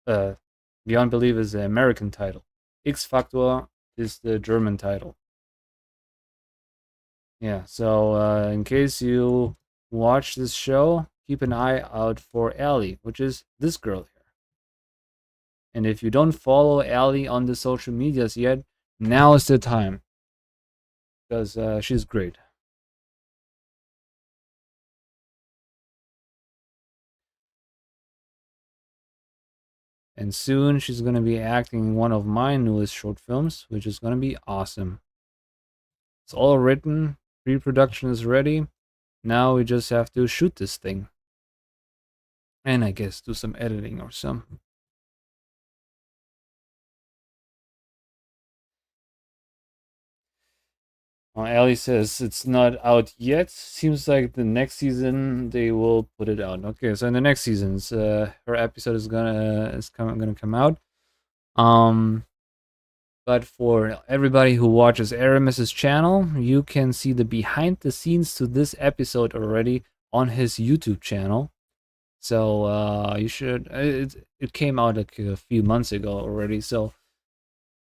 Uh, Beyond Belief is the American title. X Factor is the German title. Yeah, so in case you watch this show, keep an eye out for Allie, which is this girl here. And if you don't follow Allie on the social medias yet, now is the time because she's great. And soon she's going to be acting in one of my newest short films, which is going to be awesome. It's all written, pre-production is ready. Now we just have to shoot this thing. And I guess do some editing or some. Ali says it's not out yet. Seems like the next season they will put it out. Okay, so in the next seasons, her episode gonna come out. Um, but for everybody who watches Aramis's channel, you can see the behind the scenes to this episode already on his YouTube channel. So you should. It came out like a few months ago already. So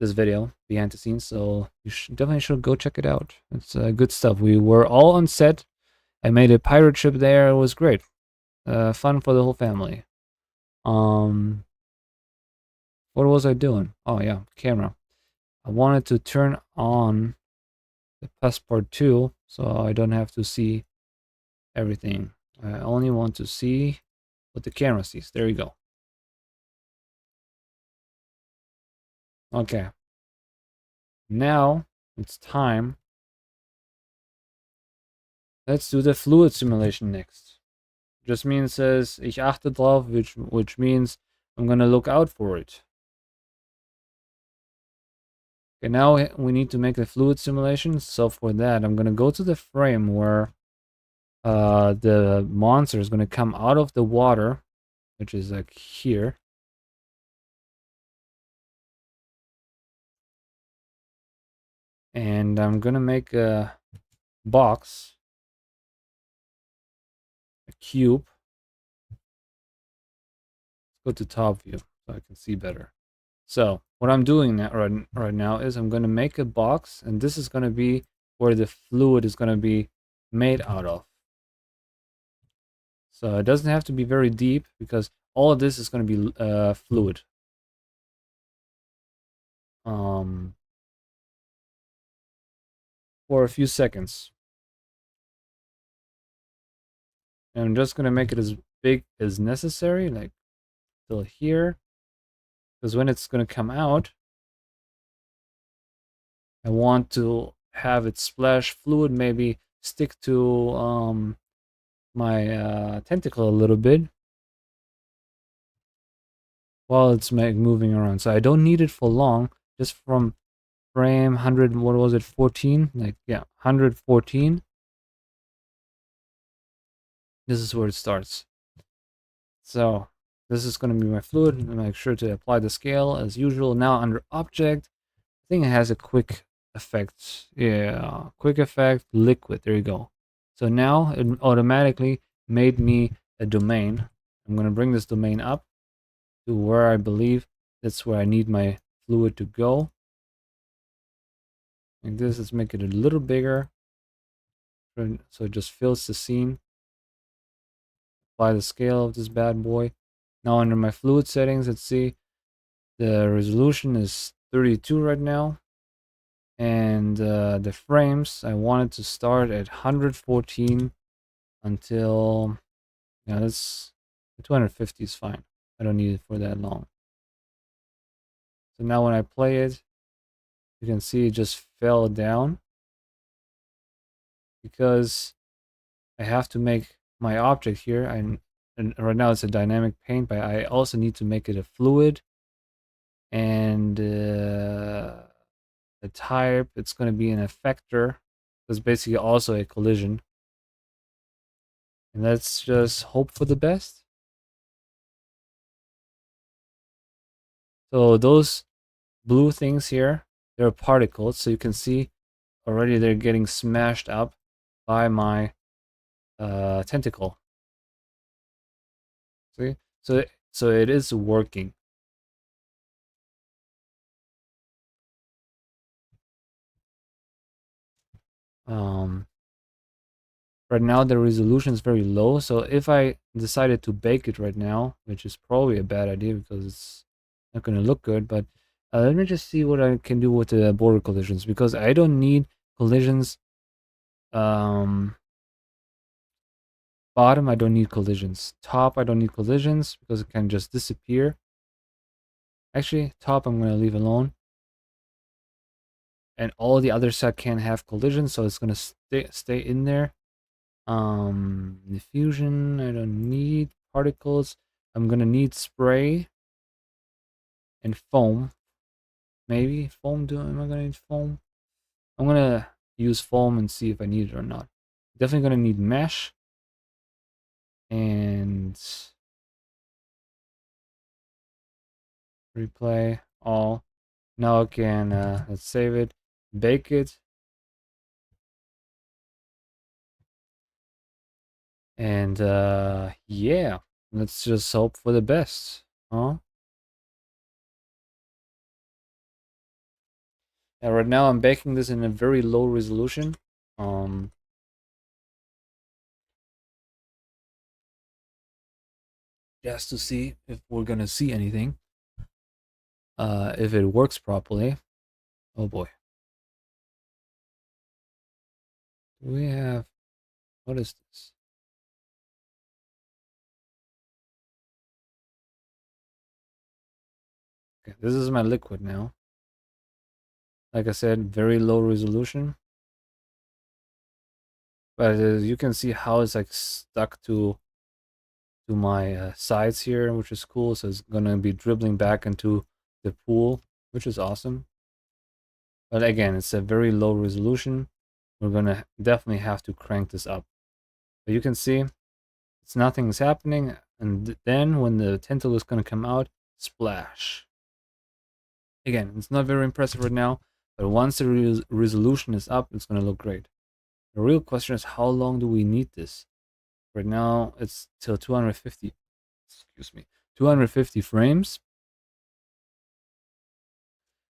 this video behind the scenes, so you definitely should go check it out. It's good stuff. We were all on set. I made a pirate ship there. It was great. Fun for the whole family. Um, what was I doing? Oh yeah, camera. I wanted to turn on the passport too, so I don't have to see everything. I only want to see what the camera sees. There you go. Okay. Now it's time. Let's do the fluid simulation next. Just means says ich achte drauf, which means I'm gonna look out for it. Okay, now we need to make a fluid simulation. So for that, I'm gonna go to the frame where the monster is gonna come out of the water, which is like here. And I'm gonna make a box, a cube. Let's go to top view so I can see better. So what I'm doing now, right now is I'm going to make a box, and this is going to be where the fluid is going to be made out of. So it doesn't have to be very deep because all of this is going to be fluid. For a few seconds. And I'm just going to make it as big as necessary, like till here. Because when it's going to come out, I want to have it splash fluid, maybe stick to my tentacle a little bit while it's moving around. So I don't need it for long, just from frame 100, what was it, 14? Like, yeah, 114. This is where it starts. So this is going to be my fluid. Make sure to apply the scale as usual. Now under object, I think it has a quick effect. Yeah, quick effect, liquid. There you go. So now it automatically made me a domain. I'm going to bring this domain up to where I believe that's where I need my fluid to go. Like this, let's make it a little bigger so it just fills the scene. Apply the scale of this bad boy. Now under my fluid settings, let's see, the resolution is 32 right now. And the frames, I wanted to start at 114 until, yeah, that's 250 is fine. I don't need it for that long. So now when I play it, you can see it just fell down because I have to make my object here. And right now it's a dynamic paint, but I also need to make it a fluid. And the type, it's going to be an effector. It's basically also a collision. And let's just hope for the best. So those blue things here, they're particles. So you can see already they're getting smashed up by my tentacle. See? So it is working. Right now the resolution is very low, so if I decided to bake it right now, which is probably a bad idea because it's not going to look good, but let me just see what I can do with the border collisions, because I don't need collisions. Bottom, I don't need collisions. Top, I don't need collisions because it can just disappear. Actually, top I'm going to leave alone. And all the other side can't have collisions, so it's going to stay in there. Diffusion, I don't need. Particles, I'm gonna need spray and foam. Maybe foam. Am I gonna need foam? I'm gonna use foam and see if I need it or not. Definitely gonna need mesh and replay all. Now I can let's save it, bake it, and yeah, let's just hope for the best, huh? Right now I'm baking this in a very low resolution. Just to see if we're gonna see anything. If it works properly. Oh boy. Do we have, what is this? Okay, this is my liquid now. Like I said, very low resolution. But you can see how it's like stuck to my sides here, which is cool. So it's gonna be dribbling back into the pool, which is awesome. But again, it's a very low resolution. We're gonna definitely have to crank this up. But you can see it's nothing's happening, and then when the tentacle is gonna come out, splash. Again, it's not very impressive right now, but once the resolution is up, it's gonna look great. The real question is, how long do we need this? Right now, it's till 250. Excuse me, 250 frames.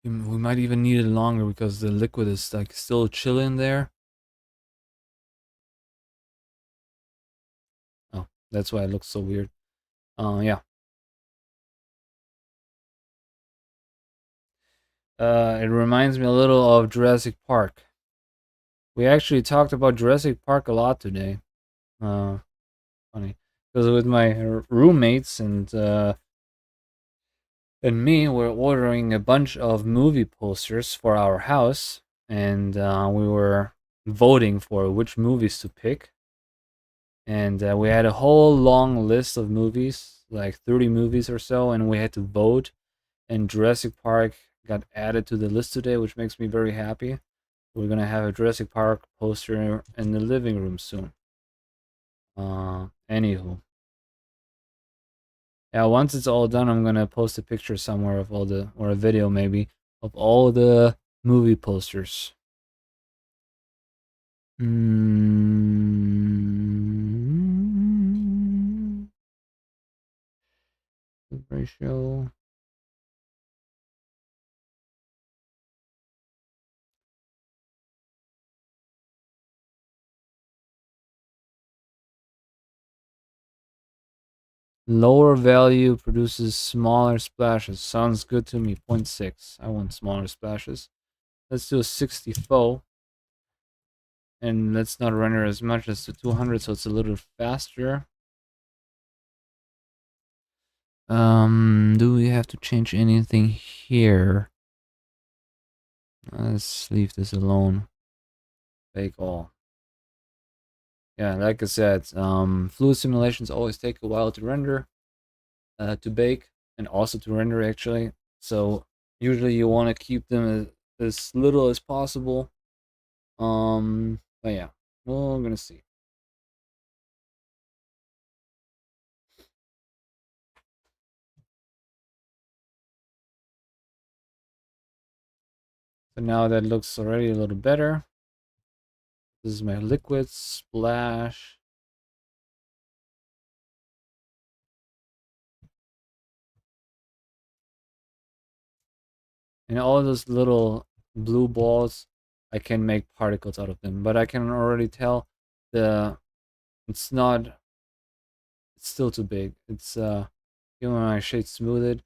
We might even need it longer because the liquid is like still chilling there. Oh, that's why it looks so weird. Yeah. It reminds me a little of Jurassic Park. We actually talked about Jurassic Park a lot today. Funny, because with my roommates and me, we're ordering a bunch of movie posters for our house, and we were voting for which movies to pick. and we had a whole long list of movies, like 30 movies or so, and we had to vote. And Jurassic Park got added to the list today, which makes me very happy. We're gonna have a Jurassic Park poster in the living room soon. Anywho, yeah, once it's all done, I'm gonna post a picture somewhere of all the, or a video maybe, of all the movie posters. Ratio. Lower value produces smaller splashes. Sounds good to me. 0.6. I want smaller splashes. Let's do a 64. And let's not render as much as the 200, so it's a little faster. Do we have to change anything here? Let's leave this alone. Bake all. Yeah, like I said, fluid simulations always take a while to render, to bake, and also to render actually. So usually you want to keep them as little as possible. But yeah, we're gonna see. So now that looks already a little better. This is my liquid splash. And all those little blue balls, I can make particles out of them. But I can already tell it's not, it's still too big. It's even when I shade smooth it,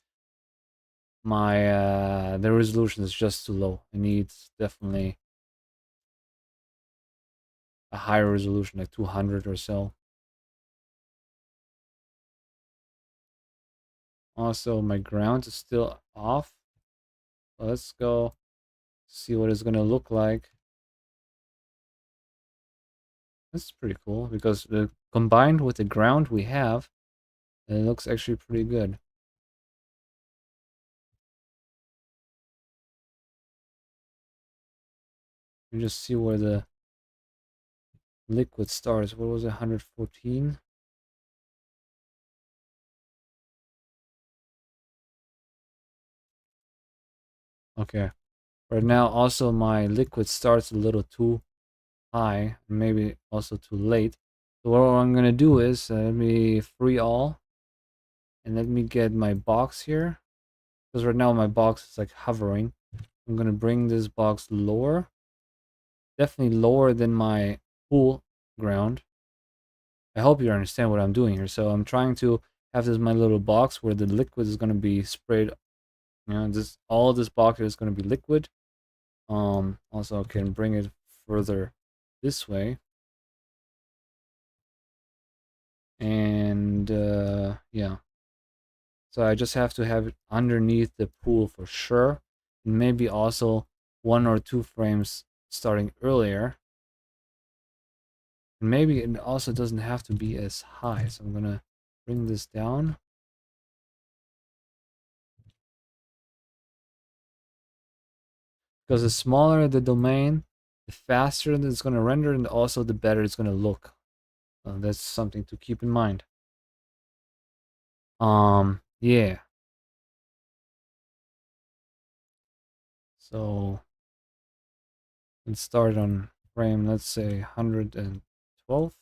the resolution is just too low. It needs definitely a higher resolution, like 200 or so. Also, my ground is still off. Let's go see what it's gonna look like. That's pretty cool because combined with the ground we have, it looks actually pretty good. You just see where the liquid starts. What was it? 114. Okay. Right now, also my liquid starts a little too high, maybe also too late. So what I'm gonna do is let me free all, and let me get my box here, because right now my box is like hovering. I'm gonna bring this box lower, definitely lower than my pool ground. I hope you understand what I'm doing here. So I'm trying to have this my little box where the liquid is gonna be sprayed. You know, this all this box is gonna be liquid. Also I can bring it further this way. And yeah. So I just have to have it underneath the pool for sure. And maybe also 1 or 2 frames starting earlier. And maybe it also doesn't have to be as high. So I'm gonna bring this down. Because the smaller the domain, the faster it's gonna render, and also the better it's gonna look. That's something to keep in mind. Yeah. So let's start on frame, let's say 112.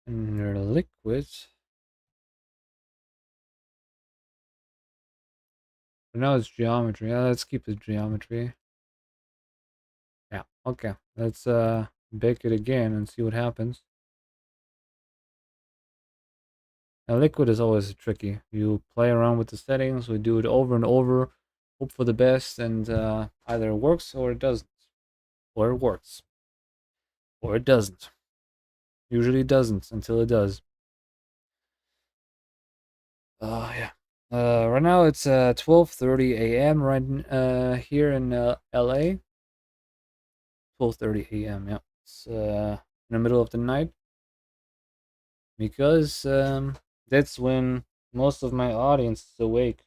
And your liquid. For now it's geometry. Yeah, let's keep it geometry. Yeah, okay. Let's bake it again and see what happens. Now liquid is always tricky. You play around with the settings, we do it over and over, hope for the best, and either it works or it doesn't. Or it works. Or it doesn't. Usually it doesn't until it does. Yeah. Right now it's 12:30 a.m. right here in LA. 12:30 a.m. Yeah, it's in the middle of the night because that's when most of my audience is awake.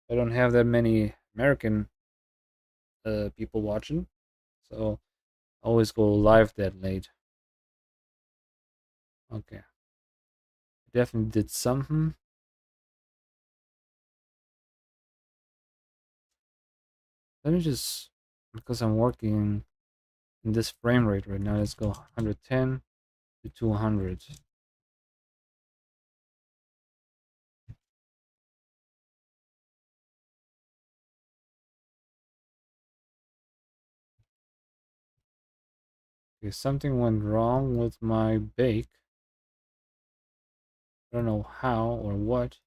I don't have that many American people watching, so I always go live that late. Okay, definitely did something. Let me just, because I'm working in this frame rate right now. Let's go 110 to 200. Okay, something went wrong with my bake. I don't know how or what.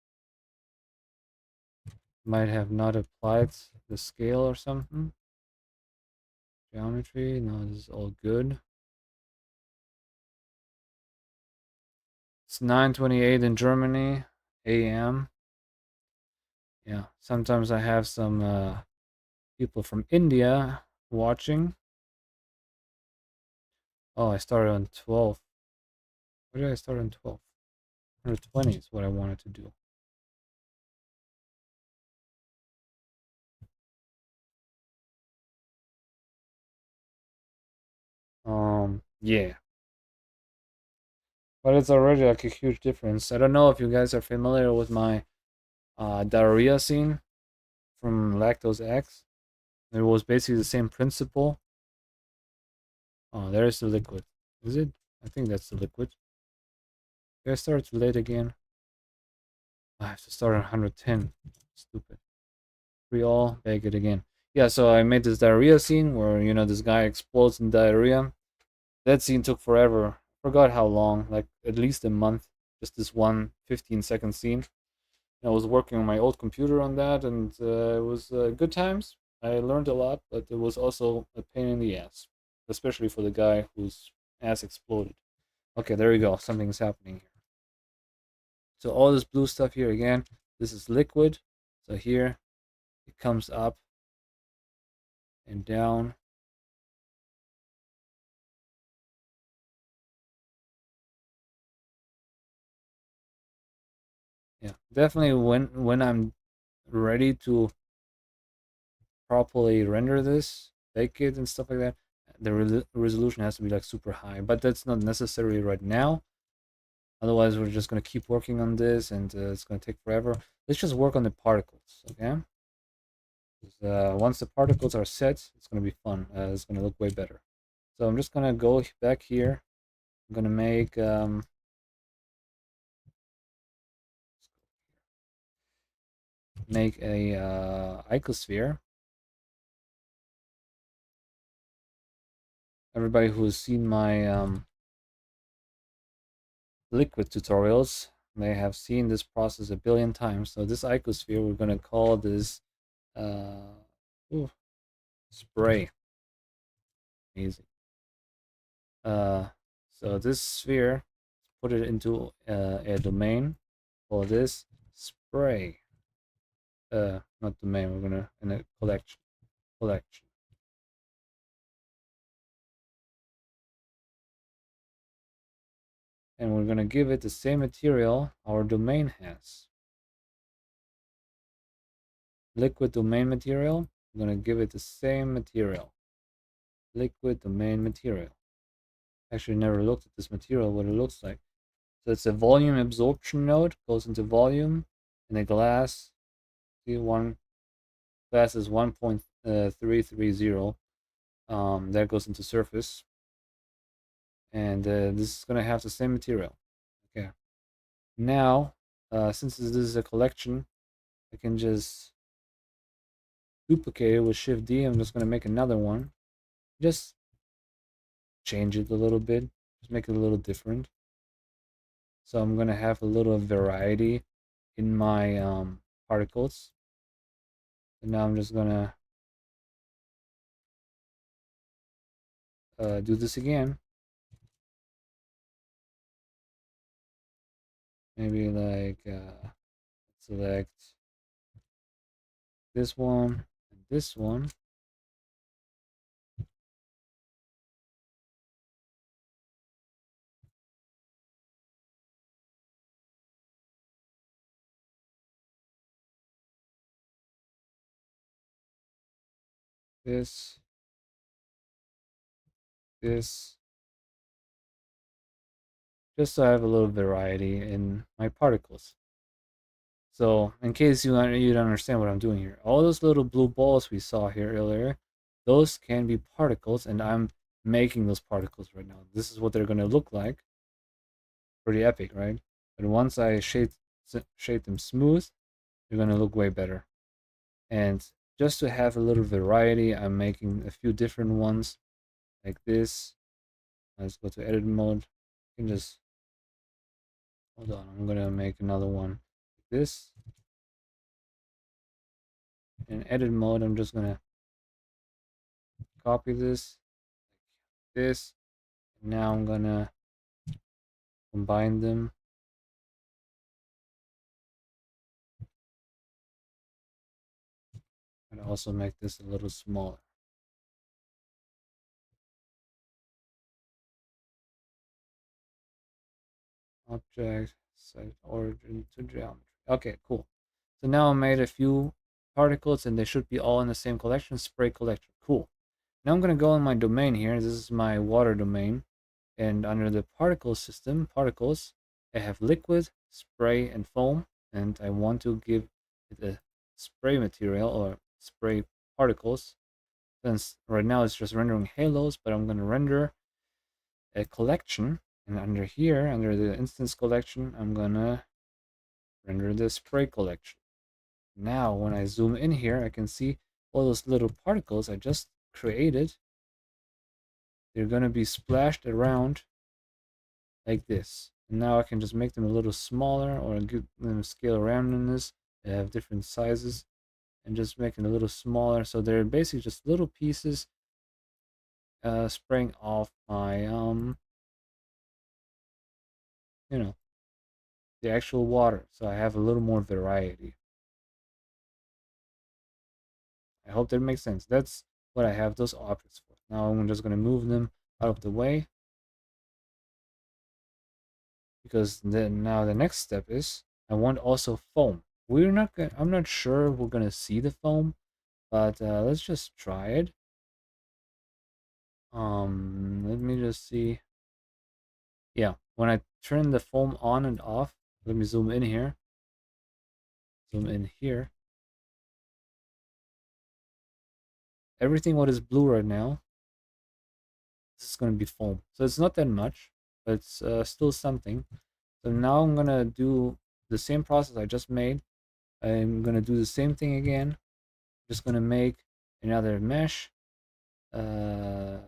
Might have not applied the scale or something. Geometry, no, this is all good. It's 9:28 in Germany, AM. Yeah, sometimes I have some people from India watching. Oh, I started on 12. Why did I start on 12? 120 is what I wanted to do. Yeah. But it's already like a huge difference. I don't know if you guys are familiar with my diarrhea scene from Lactose X. It was basically the same principle. Oh, there's the liquid. Is it? I think that's the liquid. Did I start too late again? I have to start on 110. Stupid. Pre-all, bake it again. Yeah, so I made this diarrhea scene where, this guy explodes in diarrhea. That scene took forever. Forgot how long, like at least a month. Just this one 15-second scene. I was working on my old computer on that, and it was good times. I learned a lot, but it was also a pain in the ass, especially for the guy whose ass exploded. Okay, there we go. Something's happening here. So all this blue stuff here again, this is liquid. So here it comes up and down. Yeah, definitely when I'm ready to properly render this, bake it and stuff like that, the resolution has to be like super high. But that's not necessary right now. Otherwise, we're just gonna keep working on this, and it's gonna take forever. Let's just work on the particles, okay? Once the particles are set, it's gonna be fun. It's gonna look way better. So I'm just gonna go back here. I'm gonna make a icosphere. Everybody who's seen my liquid tutorials may have seen this process a billion times. So this icosphere, we're gonna call this uh, ooh, spray. Easy. Uh, so this sphere, put it into a domain. Call this spray. Not domain. We're gonna in a collection. Collection. And we're gonna give it the same material our domain has. Liquid domain material. We're gonna give it the same material. Liquid domain material. Actually, never looked at this material. What it looks like. So it's a volume absorption node. Goes into volume. And a glass. See, one glass is 1.330. That goes into surface, and this is gonna have the same material. Okay, now since this is a collection, I can just duplicate it with Shift D. I'm just gonna make another one, just change it a little bit, just make it a little different. So I'm gonna have a little variety in my particles. And now I'm just gonna do this again. Maybe like let's select this one and this one. This, this, just so I have a little variety in my particles. So, in case you don't understand what I'm doing here, all those little blue balls we saw here earlier, those can be particles, and I'm making those particles right now. This is what they're going to look like. Pretty epic, right? But once I shade them smooth, they're going to look way better. And just to have a little variety, I'm making a few different ones like this. Let's go to edit mode. You can just hold on. I'm gonna make another one like this. In edit mode, I'm just gonna copy this. And now I'm gonna combine them. And also make this a little smaller. Object, set origin to geometry. Okay, cool. So now I made a few particles and they should be all in the same collection, spray collection. Cool. Now I'm going to go in my domain here. This is my water domain. And under the particle system, particles, I have liquid, spray, and foam. And I want to give it a spray material or spray particles. Since right now it's just rendering halos, but I'm going to render a collection. And under here, under the instance collection, I'm going to render the spray collection. Now, when I zoom in here, I can see all those little particles I just created. They're going to be splashed around like this. And now I can just make them a little smaller or give them scale around in this. They have different sizes and just make it a little smaller. So they're basically just little pieces spraying off my, you know, the actual water. So I have a little more variety. I hope that makes sense. That's what I have those objects for. Now I'm just going to move them out of the way. Because then now the next step is I want also foam. I'm not sure we're gonna see the foam, but let's just try it. Let me just see. Yeah, when I turn the foam on and off, let me zoom in here. Zoom in here. Everything what is blue right now, this is gonna be foam. So it's not that much, but it's still something. So now I'm gonna do the same process I just made. I'm gonna do the same thing again. Just gonna make another mesh. Hold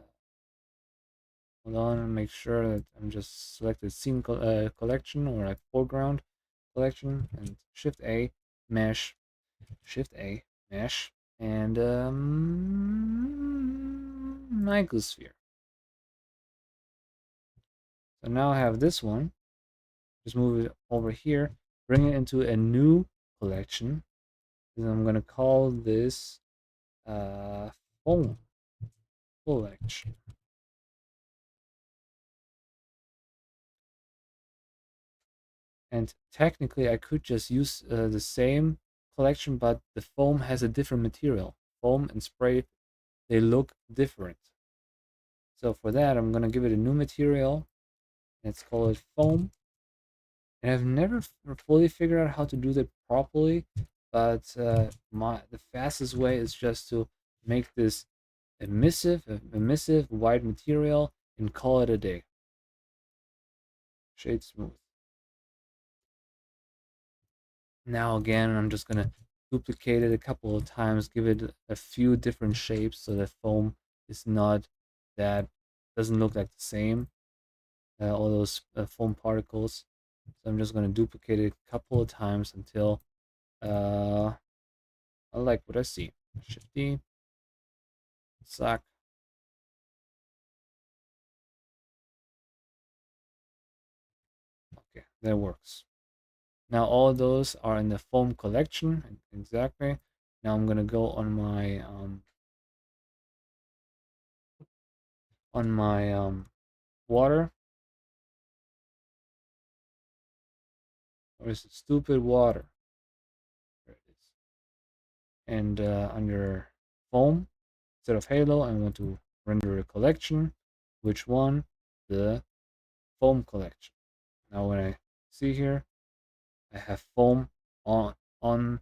on, make sure that I'm just selected scene collection or like foreground collection and Shift A mesh, Shift A mesh, and Nicosphere. So now I have this one. Just move it over here, bring it into a new collection, and I'm gonna call this phone collection. And technically, I could just use the same collection, but the foam has a different material. Foam and spray, they look different. So for that, I'm going to give it a new material. Let's call it foam. And I've never fully figured out how to do that properly, but the fastest way is just to make this emissive white material and call it a day. Shade smooth. Now again, I'm just gonna duplicate it a couple of times, give it a few different shapes so the foam is not that, doesn't look like the same, all those foam particles. So I'm just gonna duplicate it a couple of times until I like what I see. Shift D, suck. Okay, that works. Now all those are in the foam collection. Exactly. Now I'm gonna go on my water. Where's the stupid water? There it is. And under foam, instead of halo, I want to render a collection. Which one? The foam collection. Now when I see here, I have foam on on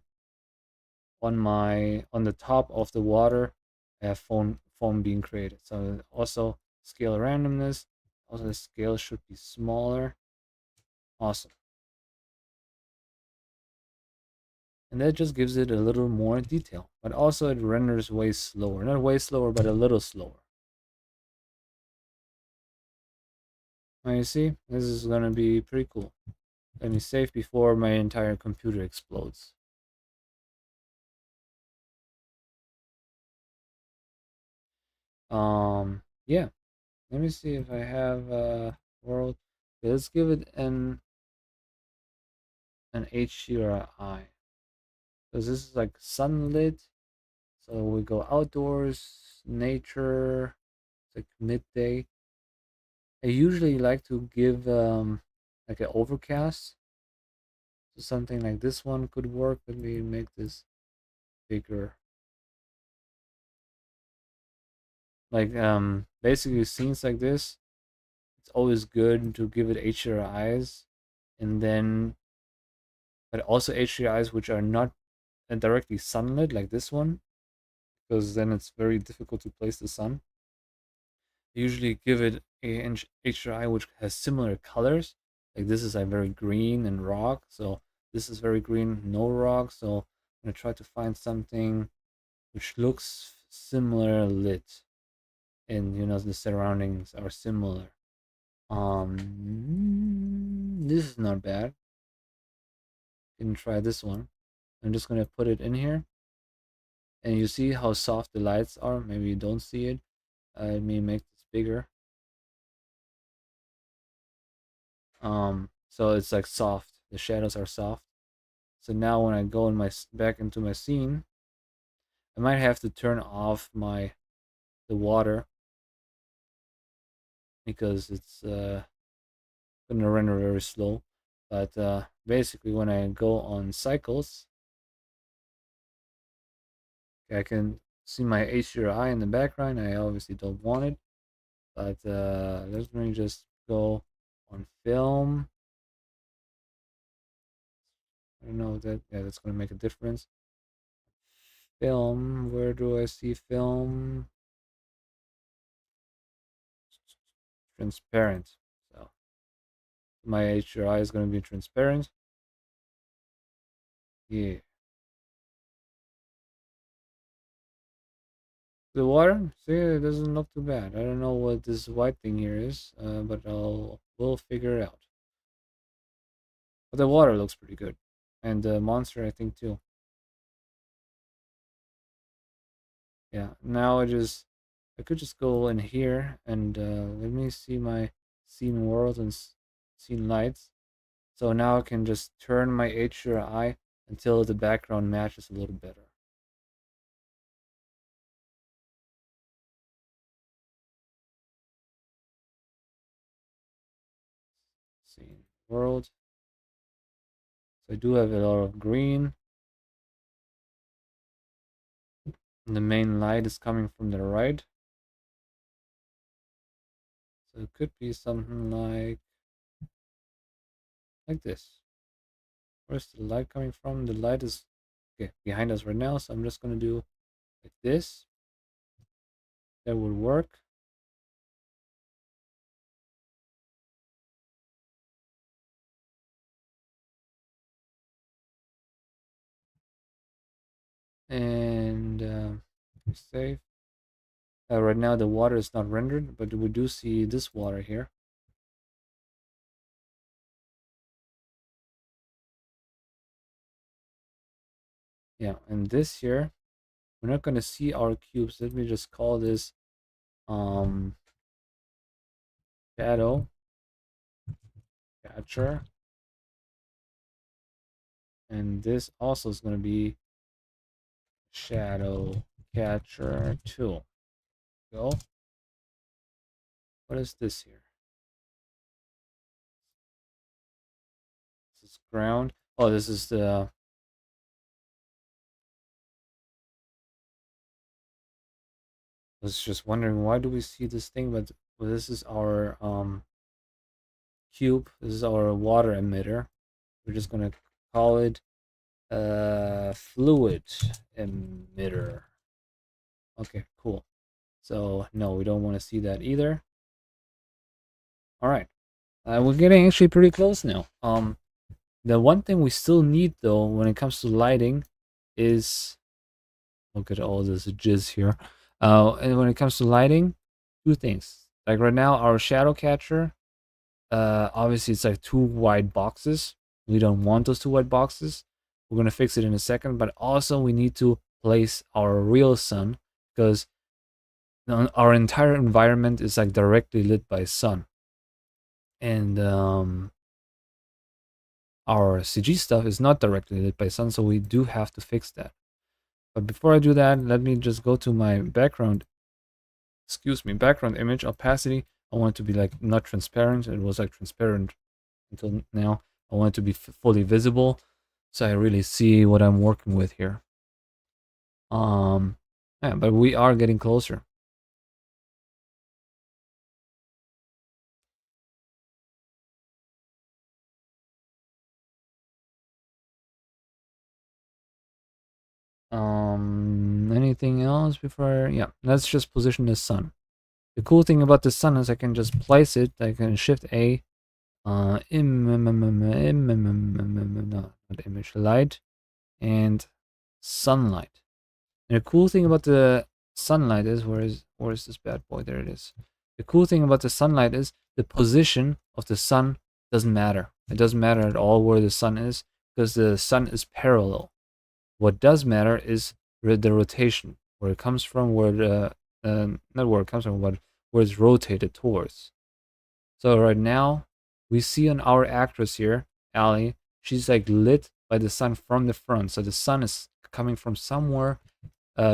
on the top of the water. I have foam being created. So also scale randomness. Also the scale should be smaller. Awesome. And that just gives it a little more detail. But also it renders way slower. Not way slower, but a little slower. Now you see, this is gonna be pretty cool. Let me save before my entire computer explodes. Yeah. Let me see if I have world. Okay, let's give it an HDRI. Because this is like sunlit. So we go outdoors, nature, it's like midday. I usually like to give like an overcast. So something like this one could work. Let me make this bigger. Like basically scenes like this, it's always good to give it HDRIs, and then but also HDRIs which are not directly sunlit like this one, because then it's very difficult to place the sun. I usually give it a HDRI which has similar colors. Like this is like very green and rock, so this is very green, no rock. So I'm gonna try to find something which looks similar lit, and you know the surroundings are similar. This is not bad. Can try this one. I'm just gonna put it in here, and you see how soft the lights are. Maybe you don't see it. Let me make this bigger. So it's like soft. The shadows are soft. So now when I go in my back into my scene, I might have to turn off the water because it's gonna render very slow. But basically, when I go on cycles, I can see my HDRI in the background. I obviously don't want it, but let me just go on film. I don't know that. Yeah, that's gonna make a difference. Film. Where do I see film? Transparent. So my HDRI is gonna be transparent. Yeah. The water, see, it doesn't look too bad. I don't know what this white thing here is, but we'll figure it out. But the water looks pretty good, and the monster, I think too. Yeah. Now I could just go in here and let me see my scene world and scene lights. So now I can just turn my HDRI until the background matches a little better. Scene world. So I do have a lot of green. And the main light is coming from the right. So it could be something like this. Where's the light coming from? The light is okay behind us right now, so I'm just gonna do like this. That would work. And save. Right now the water is not rendered, but we do see this water here. Yeah, and this here, we're not gonna see our cubes. Let me just call this um shadow catcher. And this also is going to be shadow catcher tool. Go. What is this here? This is ground. Oh, this is the. I was just wondering, why do we see this thing? But well, this is our cube. This is our water emitter. We're just gonna call it fluid emitter. Okay, cool. So no, we don't want to see that either. All right, we're getting actually pretty close now. The one thing we still need though, when it comes to lighting, is look at all this jizz here. And when it comes to lighting, two things. Like right now, our shadow catcher, obviously it's like two white boxes. We don't want those two white boxes. We're gonna fix it in a second, but also we need to place our real sun because our entire environment is like directly lit by sun, and our CG stuff is not directly lit by sun, so we do have to fix that. But before I do that, let me just go to my background. Excuse me, background image opacity. I want it to be like not transparent. It was like transparent until now. I want it to be fully visible, so I really see what I'm working with here. Yeah, but we are getting closer. Anything else before? Yeah, let's just position the sun. The cool thing about the sun is I can just place it. I can shift A, no, not image, light, and sunlight. And the cool thing about the sunlight is, where is this bad boy? There it is. The cool thing about the sunlight is the position of the sun doesn't matter. It doesn't matter at all where the sun is because the sun is parallel. What does matter is the rotation, where it comes from, where the not where it comes from, but where it's rotated towards. So right now, we see on our actress here, Ali, she's like lit by the sun from the front. So the sun is coming from somewhere,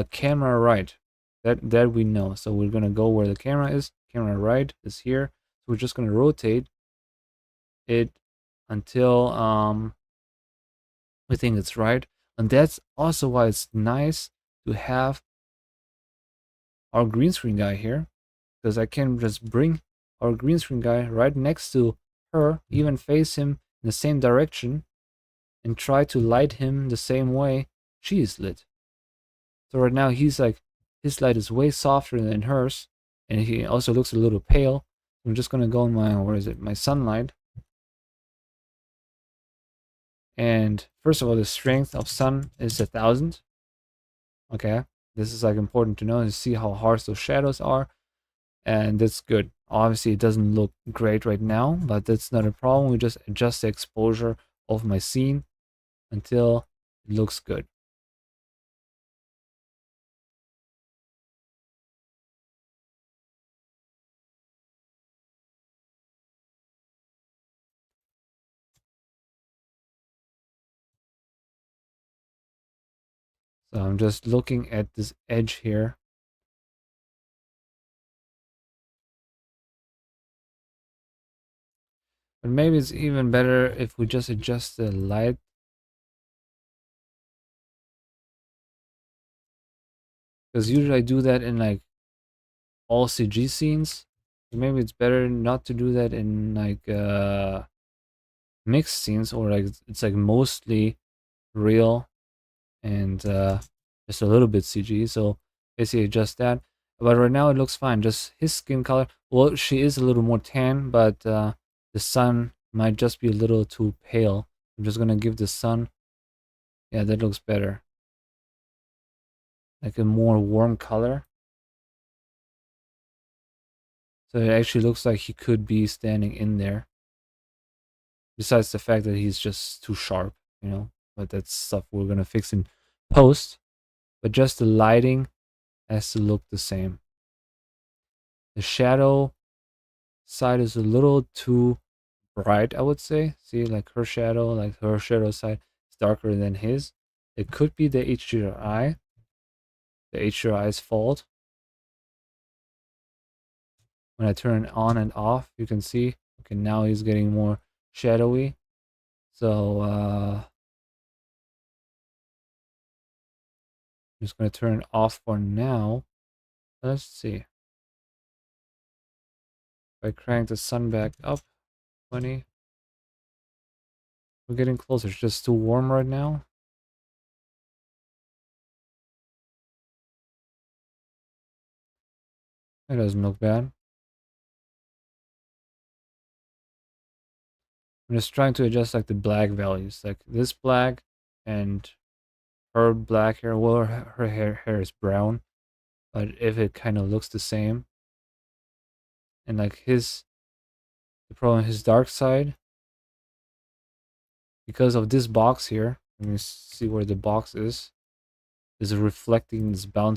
camera right. That we know. So we're gonna go where the camera is. Camera right is here. So we're just gonna rotate it until we think it's right. And that's also why it's nice to have our green screen guy here, because I can just bring our green screen guy right next to her, even face him in the same direction, and try to light him the same way she is lit. So right now he's like, his light is way softer than hers, and he also looks a little pale. I'm just gonna go in my, where is it, my sunlight. And first of all, the strength of sun is 1000. Okay, this is like important to know and see how harsh those shadows are, and that's good. Obviously it doesn't look great right now, but that's not a problem. We just adjust the exposure of my scene until it looks good. So I'm just looking at this edge here. But maybe it's even better if we just adjust the light, because usually I do that in like all CG scenes. Maybe it's better not to do that in like mixed scenes, or like it's like mostly real and just a little bit CG. So basically adjust that. But right now it looks fine. Just his skin color. Well, she is a little more tan, but the sun might just be a little too pale. I'm just gonna give the sun. Yeah, that looks better. Like a more warm color. So it actually looks like he could be standing in there. Besides the fact that he's just too sharp, you know. But that's stuff we're gonna fix in post. But just the lighting has to look the same. The shadow side is a little too bright, I would say. See, like her shadow side It's darker than his. It could be the HDRI. The HDRI's fault. When I turn it on and off, you can see, okay, now he's getting more shadowy. So I'm just going to turn it off for now. Let's see. If I crank the sun back up, 20. We're getting closer. It's just too warm right now. It doesn't look bad. I'm just trying to adjust like the black values, like this black and her black hair. Well, her hair is brown, but if it kind of looks the same, and like the problem, his dark side, because of this box here. Let me see where the box is reflecting this bounce.